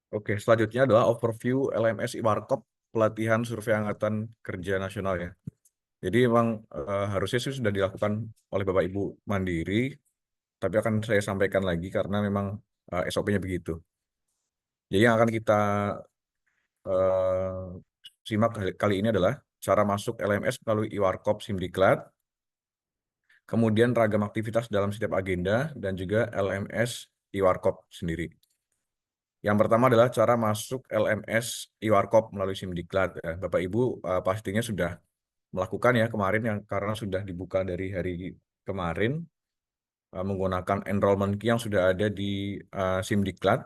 Oke, selanjutnya adalah overview LMS Iwarkop pelatihan survei Angkatan Kerja Nasional ya. Jadi memang harusnya sih sudah dilakukan oleh Bapak Ibu mandiri, tapi akan saya sampaikan lagi karena memang SOP-nya begitu. Jadi yang akan kita simak kali ini adalah cara masuk LMS melalui Iwarkop Simdiklat, kemudian ragam aktivitas dalam setiap agenda, dan juga LMS Iwarkop sendiri. Yang pertama adalah cara masuk LMS Iwarkop melalui Simdiklat. Bapak Ibu pastinya sudah melakukan ya kemarin yang karena sudah dibuka dari hari kemarin menggunakan enrollment key yang sudah ada di Simdiklat.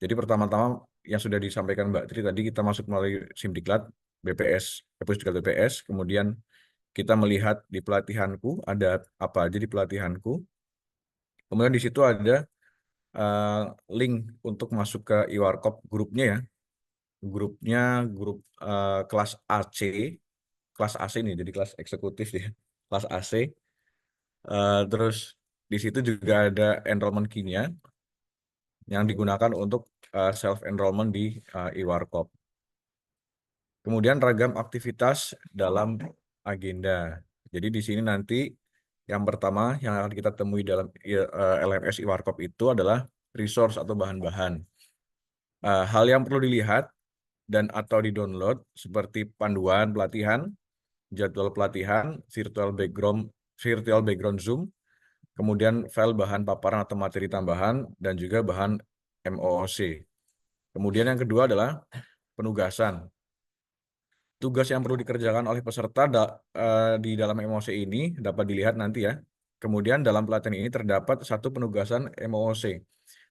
Jadi pertama-tama yang sudah disampaikan Mbak Tri tadi, kita masuk melalui Simdiklat BPS, Pusdiklat BPS, kemudian kita melihat di pelatihanku ada apa aja di pelatihanku. Kemudian di situ ada link untuk masuk ke Iwarkop grupnya ya. Grup kelas AC, kelas AC nih, jadi kelas eksekutif ya, kelas AC. Terus di situ juga ada enrollment key-nya yang digunakan untuk self enrollment di Iwarkop. Kemudian ragam aktivitas dalam agenda. Jadi di sini nanti yang pertama yang akan kita temui dalam LMS Iwarkop itu adalah resource atau bahan-bahan. Hal yang perlu dilihat dan atau di-download seperti panduan pelatihan, jadwal pelatihan, virtual background Zoom, kemudian file bahan paparan atau materi tambahan, dan juga bahan MOOC. Kemudian yang kedua adalah penugasan. Tugas yang perlu dikerjakan oleh peserta di dalam MOOC ini dapat dilihat nanti ya. Kemudian dalam pelatihan ini terdapat satu penugasan MOOC.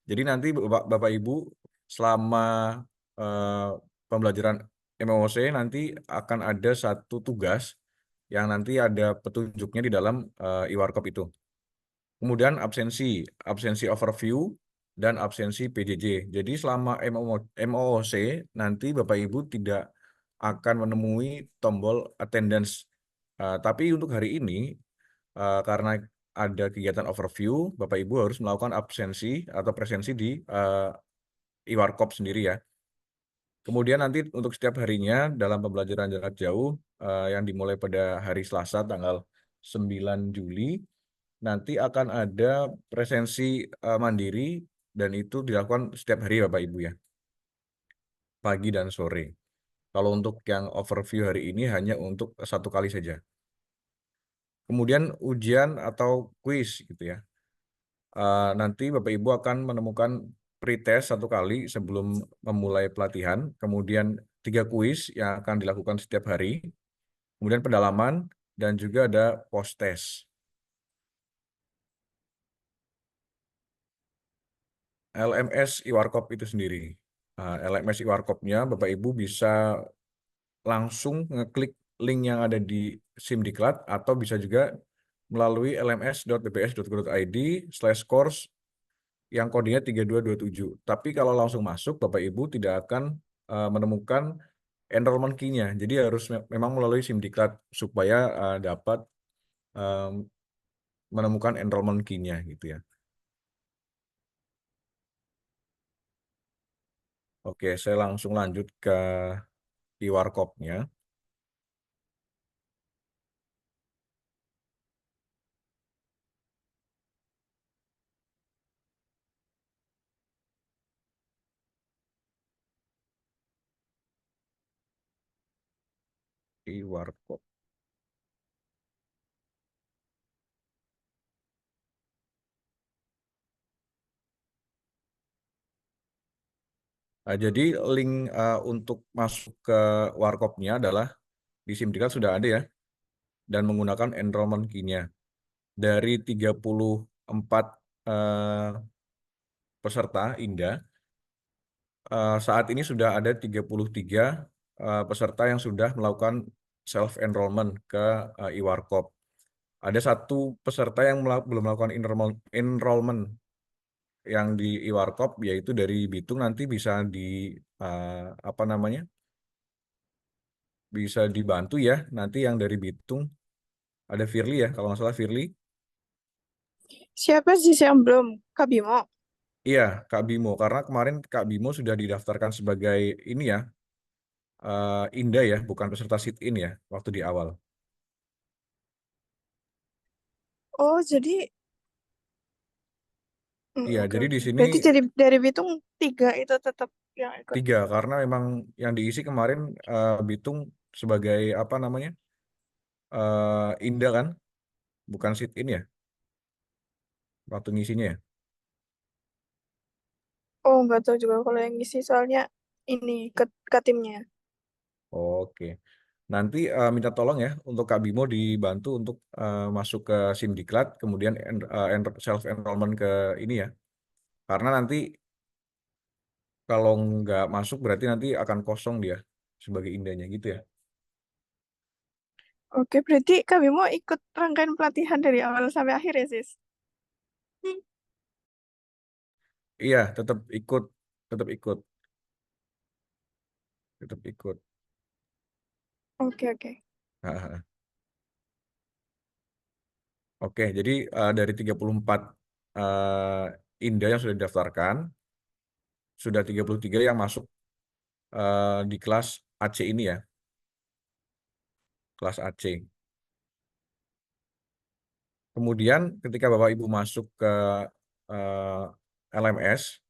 Jadi nanti Bapak Ibu selama pembelajaran MOOC nanti akan ada satu tugas yang nanti ada petunjuknya di dalam Iwarkop itu. Kemudian absensi overview dan absensi PJJ. Jadi selama MOOC nanti Bapak Ibu tidak akan menemui tombol attendance. Tapi untuk hari ini karena ada kegiatan overview, Bapak Ibu harus melakukan absensi atau presensi di e-warkop sendiri ya. Kemudian nanti untuk setiap harinya dalam pembelajaran jarak jauh yang dimulai pada hari Selasa tanggal 9 Juli, nanti akan ada presensi mandiri dan itu dilakukan setiap hari Bapak Ibu ya, pagi dan sore. Kalau untuk yang overview hari ini hanya untuk 1 kali saja. Kemudian ujian atau kuis gitu ya. Nanti Bapak Ibu akan menemukan pretest 1 kali sebelum memulai pelatihan, kemudian 3 kuis yang akan dilakukan setiap hari, kemudian pendalaman, dan juga ada post test. LMS e-warkop itu sendiri. LMS e-warkop-nya Bapak Ibu bisa langsung ngeklik link yang ada di Simdiklat atau bisa juga melalui lms.bps.go.id/course yang kodenya 3227. Tapi kalau langsung masuk, Bapak Ibu tidak akan menemukan enrollment key-nya. Jadi harus memang melalui Simdiklat supaya dapat menemukan enrollment key-nya gitu ya. Oke, saya langsung lanjut ke e-warkop-nya. E-warkop. Jadi link untuk masuk ke warkopnya adalah di Simdiklat sudah ada ya, dan menggunakan enrollment key-nya. Dari 34 peserta INDA, saat ini sudah ada 33 peserta yang sudah melakukan self-enrollment ke e-warkop. Ada 1 peserta yang belum melakukan enrollment yang di e-warkop, yaitu dari Bitung. Nanti bisa bisa dibantu ya, nanti yang dari Bitung ada Firly ya, kalau nggak salah Firly. Siapa sih yang belum? Kak Bimo. Iya, Kak Bimo, karena kemarin Kak Bimo sudah didaftarkan sebagai ini ya, INDA ya, bukan peserta sit-in ya, waktu di awal. Oh, jadi Iya, oke, jadi di oke. sini Berarti dari Bitung 3 itu tetap yang ikut. 3, karena memang yang diisi kemarin Bitung sebagai INDA kan, bukan sit-in ya, waktu ngisinya ya. Oh, nggak tahu juga kalau yang isi soalnya ini ke timnya. Oke. Nanti minta tolong ya untuk Kak Bimo dibantu untuk masuk ke Simdiklat, kemudian self enrollment ke ini ya. Karena nanti kalau nggak masuk berarti nanti akan kosong dia sebagai indahnya gitu ya. Oke, berarti Kak Bimo ikut rangkaian pelatihan dari awal sampai akhir ya, Sis? Iya, tetap ikut, tetap ikut, tetap ikut. Oke, oke. Oke, jadi dari 34 indah yang sudah didaftarkan, sudah 33 yang masuk di kelas AC ini ya, kelas AC. Kemudian ketika Bapak Ibu masuk ke LMS,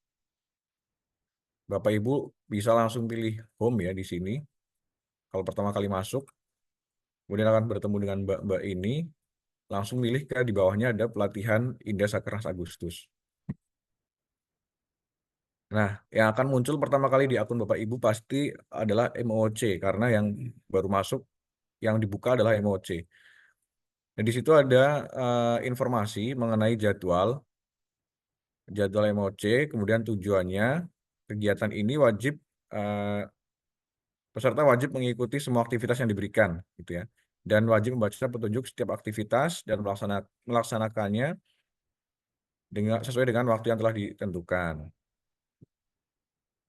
Bapak Ibu bisa langsung pilih home ya di sini. Kalau pertama kali masuk, kemudian akan bertemu dengan mbak-mbak ini, langsung milih ke di bawahnya ada pelatihan Indah Sakernas Agustus. Nah, yang akan muncul pertama kali di akun Bapak Ibu pasti adalah MOC, karena yang baru masuk, yang dibuka adalah MOC. Nah, di situ ada informasi mengenai jadwal MOC, kemudian tujuannya. Kegiatan ini peserta wajib mengikuti semua aktivitas yang diberikan, gitu ya, dan wajib membaca petunjuk setiap aktivitas dan melaksanakannya sesuai dengan waktu yang telah ditentukan.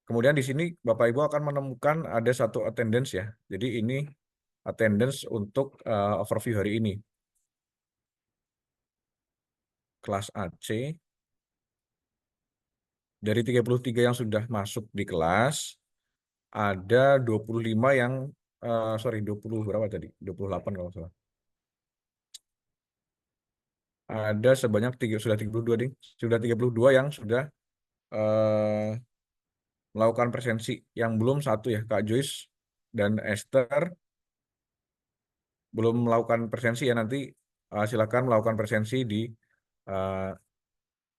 Kemudian di sini Bapak Ibu akan menemukan ada 1 attendance ya. Jadi ini attendance untuk overview hari ini. kelas AC. Dari 33 yang sudah masuk di kelas, ada 25 yang, 20 berapa tadi? 28 kalau nggak salah. Ada sebanyak sudah 32 ding. Sudah 32 yang sudah eh, melakukan presensi. Yang belum satu ya, Kak Joyce dan Esther belum melakukan presensi ya, nanti silakan melakukan presensi di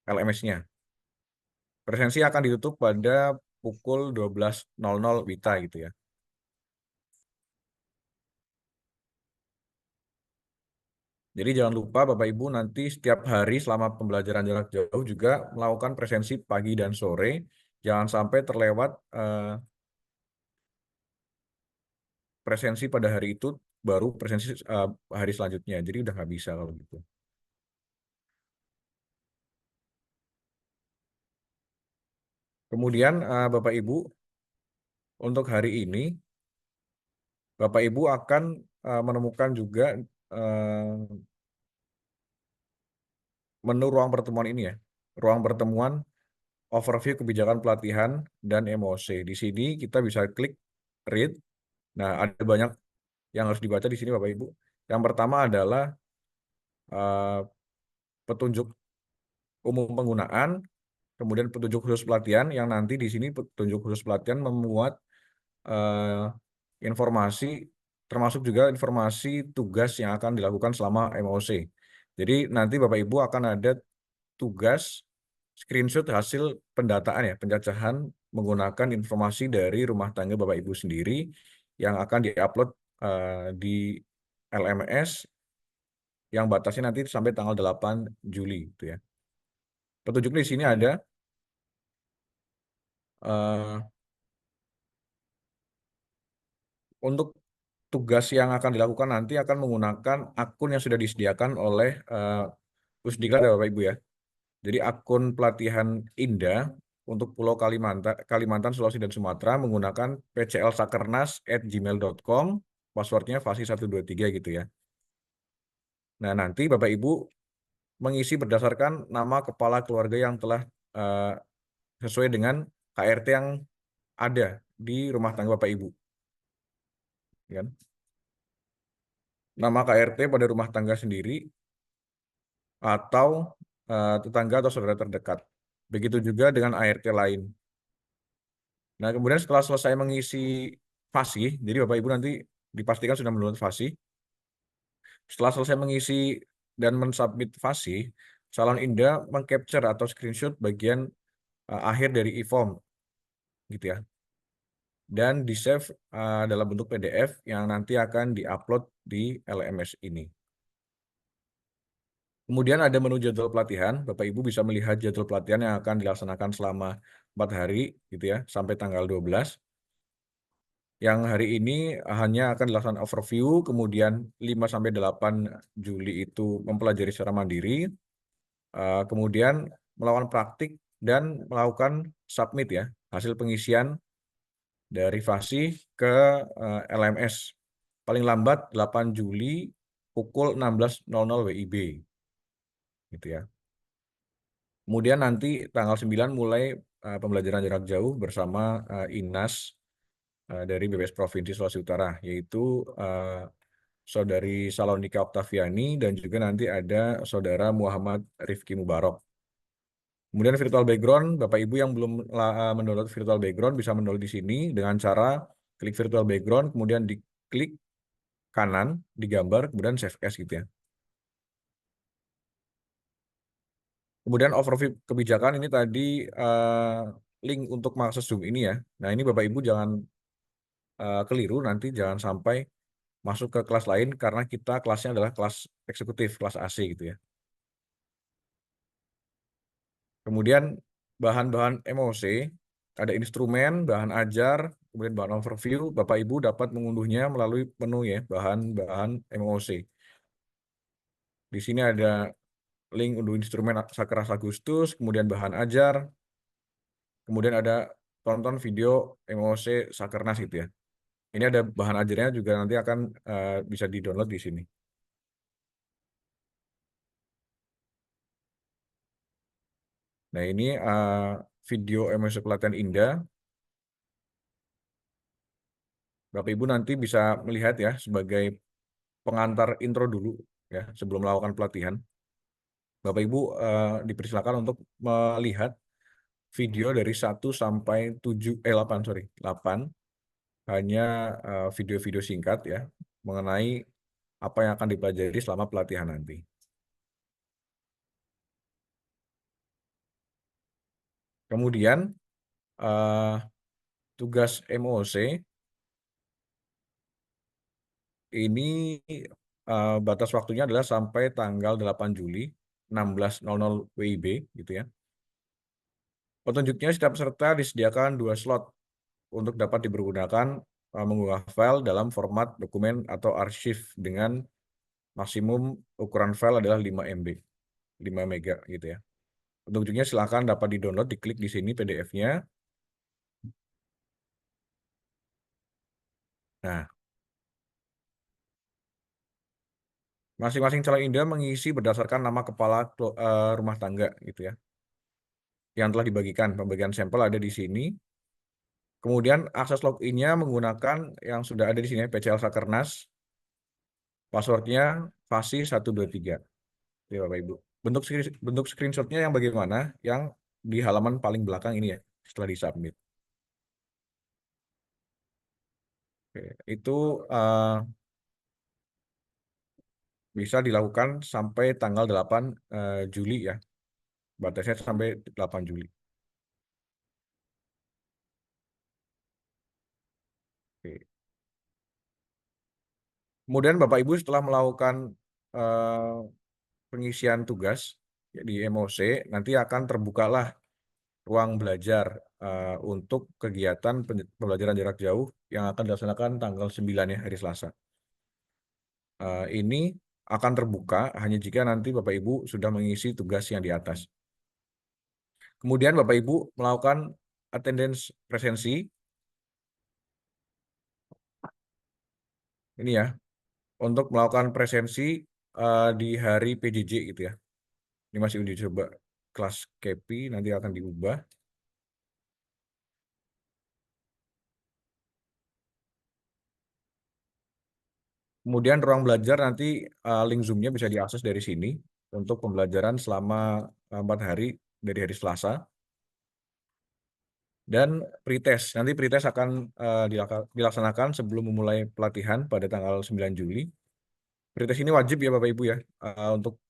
LMS-nya. Presensi akan ditutup pada pukul 12.00 WITA gitu ya. Jadi jangan lupa Bapak Ibu nanti setiap hari selama pembelajaran jarak jauh juga melakukan presensi pagi dan sore. Jangan sampai terlewat presensi pada hari itu baru presensi hari selanjutnya. Jadi udah nggak bisa kalau gitu. Kemudian Bapak Ibu untuk hari ini Bapak Ibu akan menemukan juga menu ruang pertemuan ini ya. Ruang pertemuan overview kebijakan pelatihan dan MOC. Di sini kita bisa klik read. Nah, ada banyak yang harus dibaca di sini Bapak Ibu. Yang pertama adalah petunjuk umum penggunaan, kemudian petunjuk khusus pelatihan, yang nanti di sini petunjuk khusus pelatihan memuat informasi, termasuk juga informasi tugas yang akan dilakukan selama MOC. Jadi nanti Bapak Ibu akan ada tugas screenshot hasil pendataan ya, pencacahan menggunakan informasi dari rumah tangga Bapak Ibu sendiri yang akan diupload di LMS yang batasnya nanti sampai tanggal 8 Juli gitu ya. Petunjuknya di sini ada untuk tugas yang akan dilakukan nanti akan menggunakan akun yang sudah disediakan oleh Pusdiklat ya Bapak Ibu ya. Jadi akun pelatihan Indah untuk Pulau Kalimantan, Sulawesi, dan Sumatera menggunakan pclsakernas@gmail.com, passwordnya fasi123 gitu ya. Nah nanti Bapak Ibu mengisi berdasarkan nama kepala keluarga yang telah sesuai dengan KRT yang ada di rumah tangga Bapak Ibu. Kan? Nama KRT pada rumah tangga sendiri atau tetangga atau saudara terdekat. Begitu juga dengan ART lain. Nah, kemudian setelah selesai mengisi FASI, jadi Bapak Ibu nanti dipastikan sudah mendownload FASI. Setelah selesai mengisi dan mensubmit FASI, calon Indah mengcapture atau screenshot bagian akhir dari e-form, gitu ya. Dan di-save dalam bentuk PDF yang nanti akan di-upload di LMS ini. Kemudian ada menu jadwal pelatihan. Bapak Ibu bisa melihat jadwal pelatihan yang akan dilaksanakan selama 4 hari, gitu ya, sampai tanggal 12. Yang hari ini hanya akan dilaksanakan overview, kemudian 5-8 Juli itu mempelajari secara mandiri, kemudian melakukan praktik dan melakukan submit ya, hasil pengisian dari FASI ke LMS. Paling lambat 8 Juli pukul 16.00 WIB. Gitu ya. Kemudian nanti tanggal 9 mulai pembelajaran jarak jauh bersama INAS dari BPS Provinsi Sulawesi Utara, yaitu Saudari Salonika Oktaviani dan juga nanti ada Saudara Muhammad Rifki Mubarok. Kemudian virtual background, Bapak Ibu yang belum mendownload virtual background bisa mendownload di sini dengan cara klik virtual background, kemudian diklik kanan, digambar, kemudian save as gitu ya. Kemudian overview kebijakan ini tadi link untuk mengakses Zoom ini ya. Nah ini Bapak Ibu jangan keliru, nanti jangan sampai masuk ke kelas lain karena kita kelasnya adalah kelas eksekutif, kelas AC gitu ya. Kemudian bahan-bahan MOC, ada instrumen, bahan ajar, kemudian bahan overview, Bapak Ibu dapat mengunduhnya melalui menu ya, bahan-bahan MOC. Di sini ada link untuk instrumen Sakeras Agustus, kemudian bahan ajar, kemudian ada tonton video MOC Sakernas gitu ya. Ini ada bahan ajarnya juga nanti akan bisa di-download di sini. Nah, ini video MOC pelatihan Indah. Bapak Ibu nanti bisa melihat ya sebagai pengantar intro dulu ya sebelum melakukan pelatihan. Bapak Ibu dipersilakan untuk melihat video dari 1 sampai 8, sorry, 8 hanya video-video singkat ya mengenai apa yang akan dipelajari selama pelatihan nanti. Kemudian tugas MOC ini batas waktunya adalah sampai tanggal 8 Juli 16.00 WIB gitu ya. Petunjuknya setiap peserta disediakan 2 slot untuk dapat dipergunakan mengunggah file dalam format dokumen atau arsip dengan maksimum ukuran file adalah 5 MB, 5 mega gitu ya. Petunjuknya silakan dapat di-download, diklik di sini PDF-nya. Nah, masing-masing calon Indah mengisi berdasarkan nama kepala rumah tangga gitu ya. Yang telah dibagikan, pembagian sampel ada di sini. Kemudian akses login-nya menggunakan yang sudah ada di sini, PCL Sakernas. Passwordnya Fasi 123. Ya, Bapak Ibu. Bentuk screenshot-nya yang bagaimana? Yang di halaman paling belakang ini ya, setelah disubmit. Oke, itu bisa dilakukan sampai tanggal 8 Juli ya. Batasnya sampai 8 Juli. Oke. Kemudian Bapak Ibu setelah melakukan pengisian tugas di MOC, nanti akan terbukalah ruang belajar untuk kegiatan pembelajaran jarak jauh yang akan dilaksanakan tanggal 9 ya, hari Selasa. Ini akan terbuka hanya jika nanti Bapak Ibu sudah mengisi tugas yang di atas. Kemudian Bapak Ibu melakukan attendance presensi. Ini ya, untuk melakukan presensi di hari PJJ gitu ya. Ini masih uji coba kelas KEPI, nanti akan diubah. Kemudian ruang belajar nanti link Zoom-nya bisa diakses dari sini untuk pembelajaran selama 4 hari dari hari Selasa. Dan pretest, nanti pretest akan dilaksanakan sebelum memulai pelatihan pada tanggal 9 Juli. Pretest ini wajib ya Bapak Ibu ya, untuk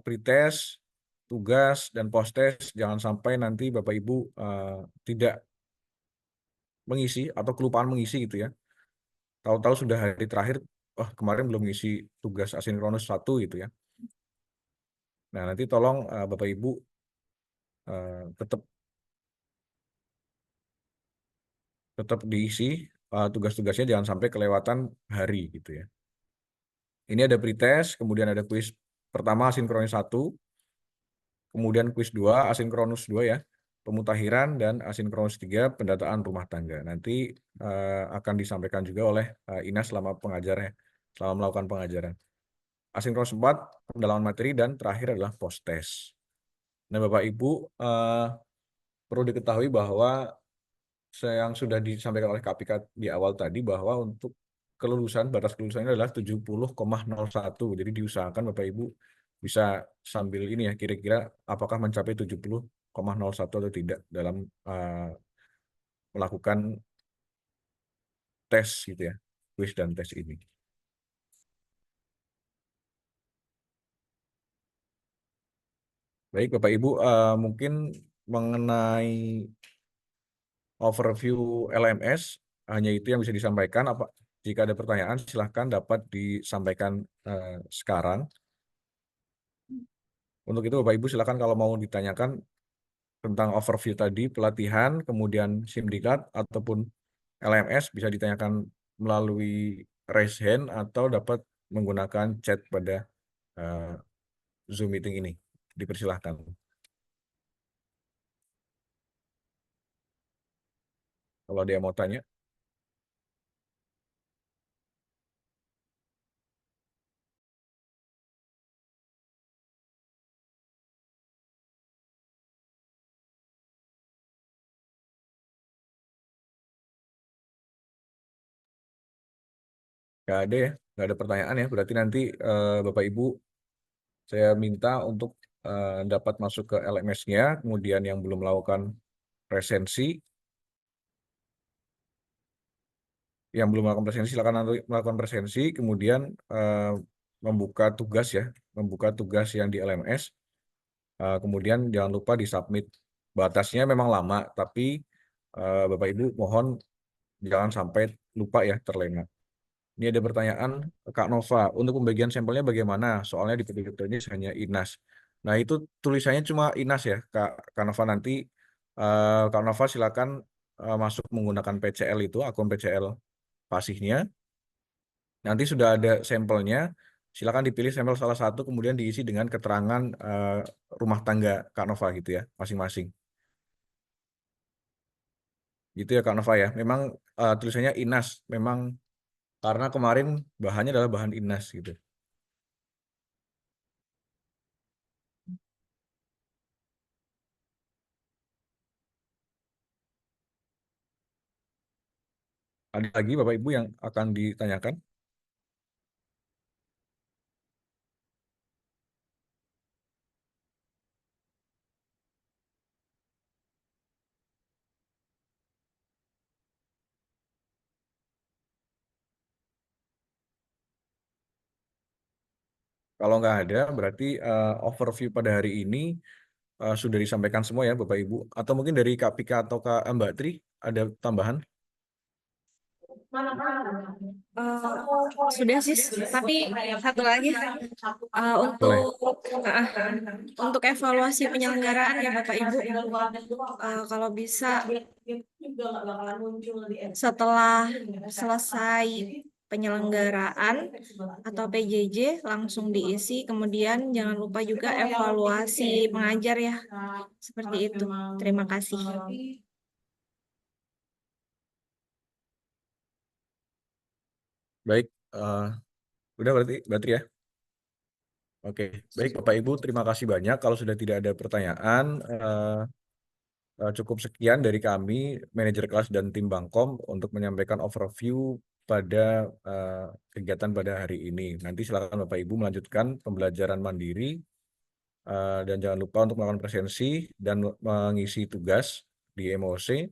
pretest, tugas, dan post-test, jangan sampai nanti Bapak Ibu tidak mengisi atau kelupaan mengisi gitu ya. Tahu-tahu sudah hari terakhir, kemarin belum mengisi tugas asinkronus 1 gitu ya. Nah, nanti tolong Bapak Ibu tetap diisi tugas-tugasnya, jangan sampai kelewatan hari gitu ya. Ini ada pretest, kemudian ada kuis pertama asinkronus 1, kemudian kuis 2 asinkronus 2 ya, pemutakhiran, dan asinkronus 3 pendataan rumah tangga. Nanti akan disampaikan juga oleh Ina selama pengajarnya, selama melakukan pengajaran. Asinkronus 4 pendalaman materi, dan terakhir adalah post test. Nah, Bapak Ibu perlu diketahui bahwa yang sudah disampaikan oleh KPK di awal tadi, bahwa untuk kelulusan, batas kelulusannya adalah 70,01. Jadi diusahakan Bapak Ibu bisa sambil ini ya, kira-kira apakah mencapai 70,01 atau tidak dalam melakukan tes gitu ya, kuis dan tes ini. Baik Bapak Ibu, mungkin mengenai overview LMS hanya itu yang bisa disampaikan. Jika ada pertanyaan silahkan dapat disampaikan sekarang. Untuk itu Bapak Ibu silakan kalau mau ditanyakan tentang overview tadi, pelatihan, kemudian SIMDIKLAD ataupun LMS bisa ditanyakan melalui raise hand atau dapat menggunakan chat pada Zoom meeting ini. Dipersilahkan. Kalau dia mau tanya. Nggak ada ya, nggak ada pertanyaan ya. Berarti nanti Bapak Ibu saya minta untuk dapat masuk ke LMS-nya, kemudian yang belum melakukan presensi, silakan nanti melakukan presensi, kemudian membuka tugas ya, membuka tugas yang di LMS, kemudian jangan lupa disubmit. Batasnya memang lama, tapi Bapak Ibu mohon jangan sampai lupa ya, terlena. Ini ada pertanyaan Kak Nova, untuk pembagian sampelnya bagaimana? Soalnya di PPT-nya hanya INAS. Nah itu tulisannya cuma INAS ya Kak Nova. Nanti Kak Nova silakan masuk menggunakan PCL itu, akun PCL pasihnya. Nanti sudah ada sampelnya, silakan dipilih sampel salah satu, kemudian diisi dengan keterangan rumah tangga Kak Nova gitu ya, masing-masing. Gitu ya Kak Nova ya. Memang tulisannya INAS, memang karena kemarin bahannya adalah bahan INAS gitu. Ada lagi Bapak Ibu yang akan ditanyakan? Kalau nggak ada, berarti overview pada hari ini sudah disampaikan semua ya Bapak Ibu. Atau mungkin dari Kak Pika atau Kak Mbak Tri ada tambahan? Sudah sih, tapi satu lagi Boleh. untuk evaluasi penyelenggaraan ya Bapak Ibu, kalau bisa setelah selesai penyelenggaraan atau PJJ langsung diisi, kemudian jangan lupa juga evaluasi pengajar ya, seperti itu. Terima kasih. Baik, udah berarti ya. Oke, baik Bapak Ibu, terima kasih banyak. Kalau sudah tidak ada pertanyaan, cukup sekian dari kami, manajer kelas dan tim Bangkom untuk menyampaikan overview pada kegiatan pada hari ini. Nanti silakan Bapak Ibu melanjutkan pembelajaran mandiri dan jangan lupa untuk melakukan presensi dan mengisi tugas di MOC.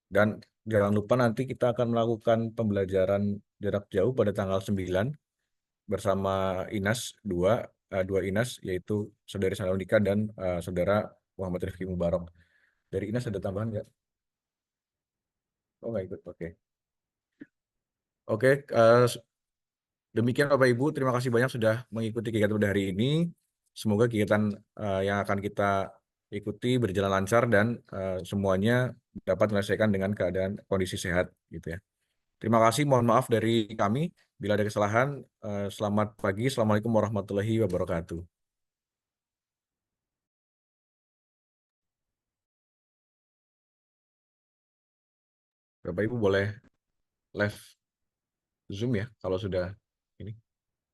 Dan jangan lupa nanti kita akan melakukan pembelajaran jarak jauh pada tanggal 9 bersama INAS 2 INAS, yaitu Saudari Salonika dan Saudara Muhammad Rifki Mubarok. Dari INAS ada tambahan nggak? Oh nggak ikut, oke. Oke, demikian Bapak Ibu, terima kasih banyak sudah mengikuti kegiatan pada hari ini. Semoga kegiatan yang akan kita ikuti berjalan lancar dan semuanya dapat menyelesaikan dengan keadaan kondisi sehat gitu ya. Terima kasih, mohon maaf dari kami bila ada kesalahan. Selamat pagi, Assalamualaikum warahmatullahi wabarakatuh. Bapak Ibu boleh live Zoom ya kalau sudah